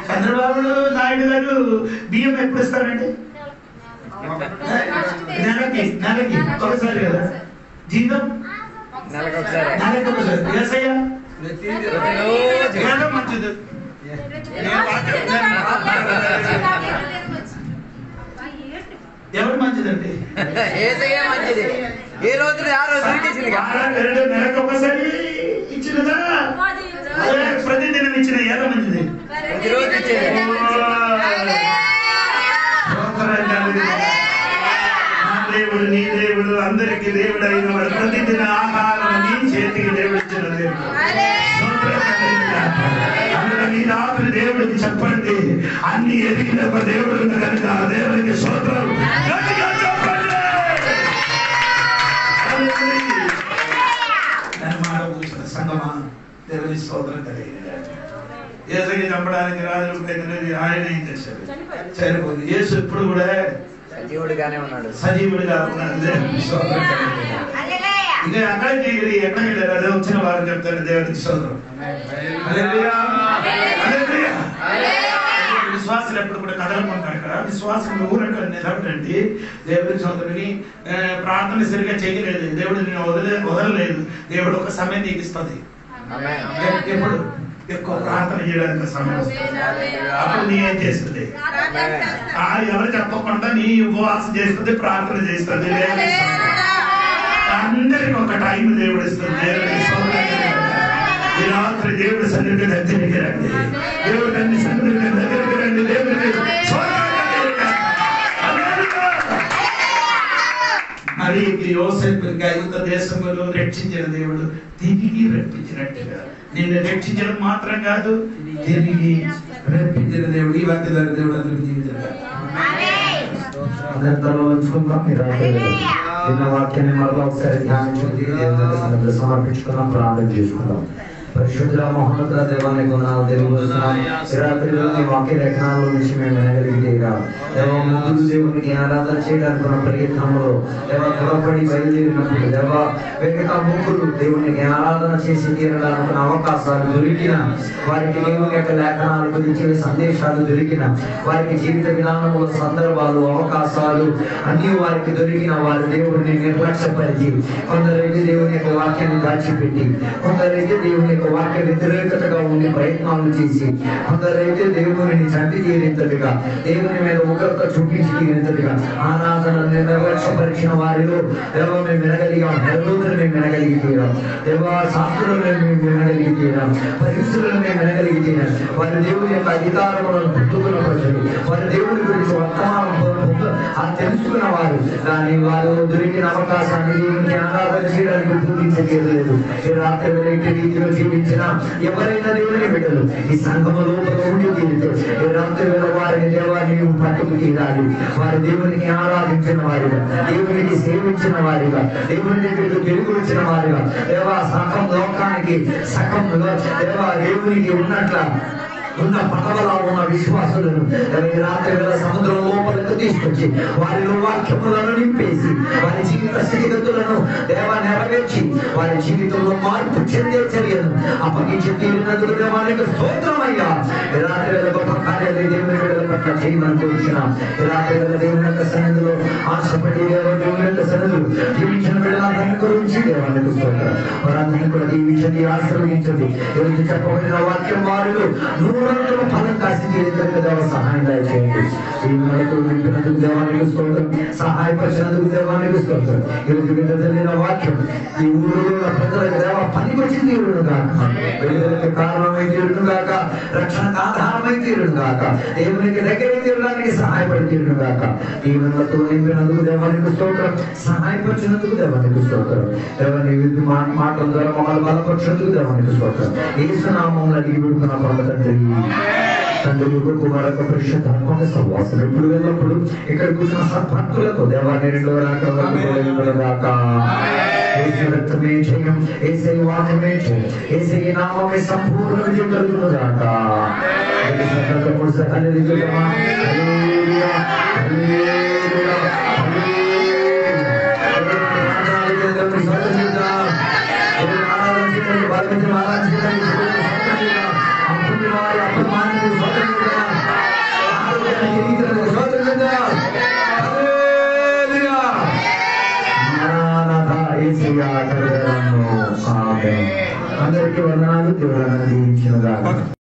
చంద్రబాబు నాయుడు గారు బియ్యం ఎప్పుడు ఇస్తారండి? నెలకి ఒకసారి కదా జీతం, నెలకి ఒకసారి. యేసయ్య మంచిది. ఎవరు మంచిదండి? యేసయ్య మంచిది. ఏ రోజు ఆ రోజు నెలకు ఒకసారి ఇచ్చినదా? ప్రతిదినం ఇచ్చిన ఏదో మంచిది. ప్రతిరోజు ఇచ్చేది. దేవుడు నీ దేవుడు, అందరికి దేవుడు అయిన వాడు. ప్రతిదిన ఆహారం నీ చేతికి దేవుడు ఇచ్చిన దేవుడు. దేవుడికి చెప్పండి. అన్ని ఎదిగిన ఒక దేవుడు కనుక దేవుడికి స్తోత్రం. నేను మాట కూర్చున్న సంగమా దేవుని స్తోత్రం కలిగినాడు. యేసుకి చంపడానికి రాజు ప్రయత్నం ఆయన ఏం చేశాడు? చనిపోయింది. యేసు ఎప్పుడు కూడా సజీవుడిగానే ఉన్నాడు. సజీవుడిగా ఉన్నాడు. దేవునికి స్తోత్రం కలిగినాడు. ఇంకా అక్కడికి ఎక్కడికి వెళ్ళారు? అదే వచ్చిన వారు చెప్తారు దేవునికి స్తోత్రం. విశ్వాసులు ఎప్పుడు కూడా కదలకుంటారు కదా. విశ్వాసం ఊరంటే నిలబడండి. దేవుడి సోదరుని ప్రార్థన సరిగా చేయలేదు, దేవుడు నేను వదలలేదు. దేవుడు ఒక సమయం నీకు ఇస్తుంది. ఎప్పుడు ఎక్కువ ప్రార్థన చేయడానికి సమయం అప్పుడు నీ ఏం చేస్తుంది? ఎవరు చెప్పకుండా నీ ఉపవాసం చేస్తుంది, ప్రార్థన చేస్తుంది. అందరికి ఒక టైం దేవుడు ఇస్తుంది. దేవుడికి ఈ రాత్రి దేవుడి సన్నిధి దగ్గరికి రండి. దేవుడి అన్ని సన్నిధి దగ్గరికి రండి. దేవుడికి మరి యోసేపుకి ఐగుప్తు దేశంలో రక్షించిన దేవుడు తిరిగి రప్పించినట్టుగా నిన్ను రక్షించడం మాత్రం కాదు, తిరిగి రప్పించిన దేవుడు. ఈ వాక్య దేవుడు అందరికి జీవించారు. అందరితో ఉంచుకుంటాం. నిన్న వాక్యాన్ని మరలా ఒకసారి ధ్యానించుకుంది దేవుని సమర్పించుకున్నాం, ప్రార్థన చేసుకుందాం. పరిశుద్ధ మహోన్నత దేవానికి వందనాలు తెలియజేస్తున్నాం. ఈ రాత్రిలో నీ వాక్య లేఖనాల నుంచి మేము వినగలిగితే దేవ ముగ్గురు దేవునికి ఆరాధన చేయడానికి ఉన్న ప్రయత్నంలో దేవ త్వరపడి బయలుదేరినప్పుడు దేవ వేగంగా ముగ్గురు దేవునికి ఆరాధన చేసి తీరడానికి అవకాశాలు దొరికిన వారికి దేవుని యొక్క లేఖనాల గురించి సందేశాలు దొరికిన వారికి జీవిత విధానముల సందర్భాలు అవకాశాలు అన్ని వారికి దొరికిన వారు దేవుడిని నిర్లక్ష్యపరిచి కొందరైతే దేవుని యొక్క వాక్యాన్ని దాచిపెట్టి కొందరైతే దేవుని యొక్క వాక్య వ్యతిరేకతగా ఉండి ప్రయత్నాలు చేసి కొందరైతే దేవుని చంటి తీరేంతటిగా దేవుని మీద ఉగ్రత చూపించి తీరేంతటిగా ఆరాధన నిర్లక్ష్యపరిచిన వారిలో దేవ మేము వినగలిగాం. హెరోదును మేము వినగలిగి తీరాం. దేవ శాస్త్రులను మేము వినగలిగి తీరాం. పరిస్థితులను మేము వినగలిగి తీరాం. వారి దేవుని యొక్క అధికారములను పుట్టుకున్న ప్రజలు, వారి దేవుని గురించి వర్తమానం తెలుసుకున్న వారు దాని వారు దొరికిన అవకాశాన్ని దేవుని ఆరాధన చేయడానికి పూజించలేదు. ఈ రాత్రి రీతిలో జీవించిన ఎవరైనా దేవుని బిడ్డలు ఈ సంఘములో ఉండి తీరితే ఈ రాత్రి వేళ వారిని దేవాన్ని పట్టుకు తీరాలి. వారి దేవునికి ఆరాధించిన వారిగా, దేవునికి సేవించిన వారిగా, దేవుని దగ్గరికి వెలుగుచ్చిన వారిగా దేవా సకం లోకానికి సకంలో దేవా దేవునికి ఉన్నట్ల ఉన్న పడవలా ఉన్న విశ్వాసులను రాత్రి వేళ సముద్రం లోపలకు తీసుకొచ్చి వారిలో వాక్యములను నింపేసి వారి జీవిత స్థితిగతులను దేవ నెరవేర్చి వారి జీవితంలో మార్పు చెందే చర్యను అప్పగించి తీరినందుకు దేవానికి స్తోత్రమయ్యా. రాత్రి వేళ గొప్ప కార్యాలు దేవుని వేళ పట్ల చేయమని కోరుచున్నాం. రాత్రి వేళ దేవుని యొక్క సన్నిధిలో ఆశపడి దేవుని యొక్క సన్నిధులు జీవించిన వేళలందరినీ గురించి దేవానికి స్తోత్రం. వారందరినీ కూడా దీవించండి, ఆశీర్వదించండి. ఈరోజు చెప్పబడిన వాక్యం వారిలో ఫలం కాసి దేవ సహాయం దయచేయండి. ఈ మనకు నింపినందుకు దేవానికి స్తోత్రం, సహాయపరిచినందుకు దేవానికి స్తోత్రం. ఈరోజు విడుదలైన వాక్యం ఈ ఊళ్ళో ప్రజలకు దేవ పనికొచ్చి తీరును గాక, విడుదలకు కారణమై తీరును గాక, రక్షణకు ఆధారమై తీరును గాక, దేవునికి దగ్గర తీరడానికి సహాయపడి తీరును గాక. ఈ మనతో నింపినందుకు దేవానికి స్తోత్రం, సహాయపరిచినందుకు దేవానికి స్తోత్రం. దేవాన్ని మాటల ద్వారా మమ్మల్ని బలపరిచినందుకు దేవానికి స్తోత్రం. యేసు నామమున అడిగి పెడుతున్న తండ్రి. తండ్రి కుమారక పరిశుద్ధాత్మక సహవాసం ఎప్పుడు వెళ్ళినప్పుడు ఇక్కడ కూర్చున్న సద్భక్తులతో దేవాన్ని రెండో రాక రక్తమే జయం, ఏసై వాక్యమే జయం, ఏసై నామమే సంపూర్ణ విజయం కలుగును గాక. అందరికీ వందనాలు. దేవుడు దీవించును గాక.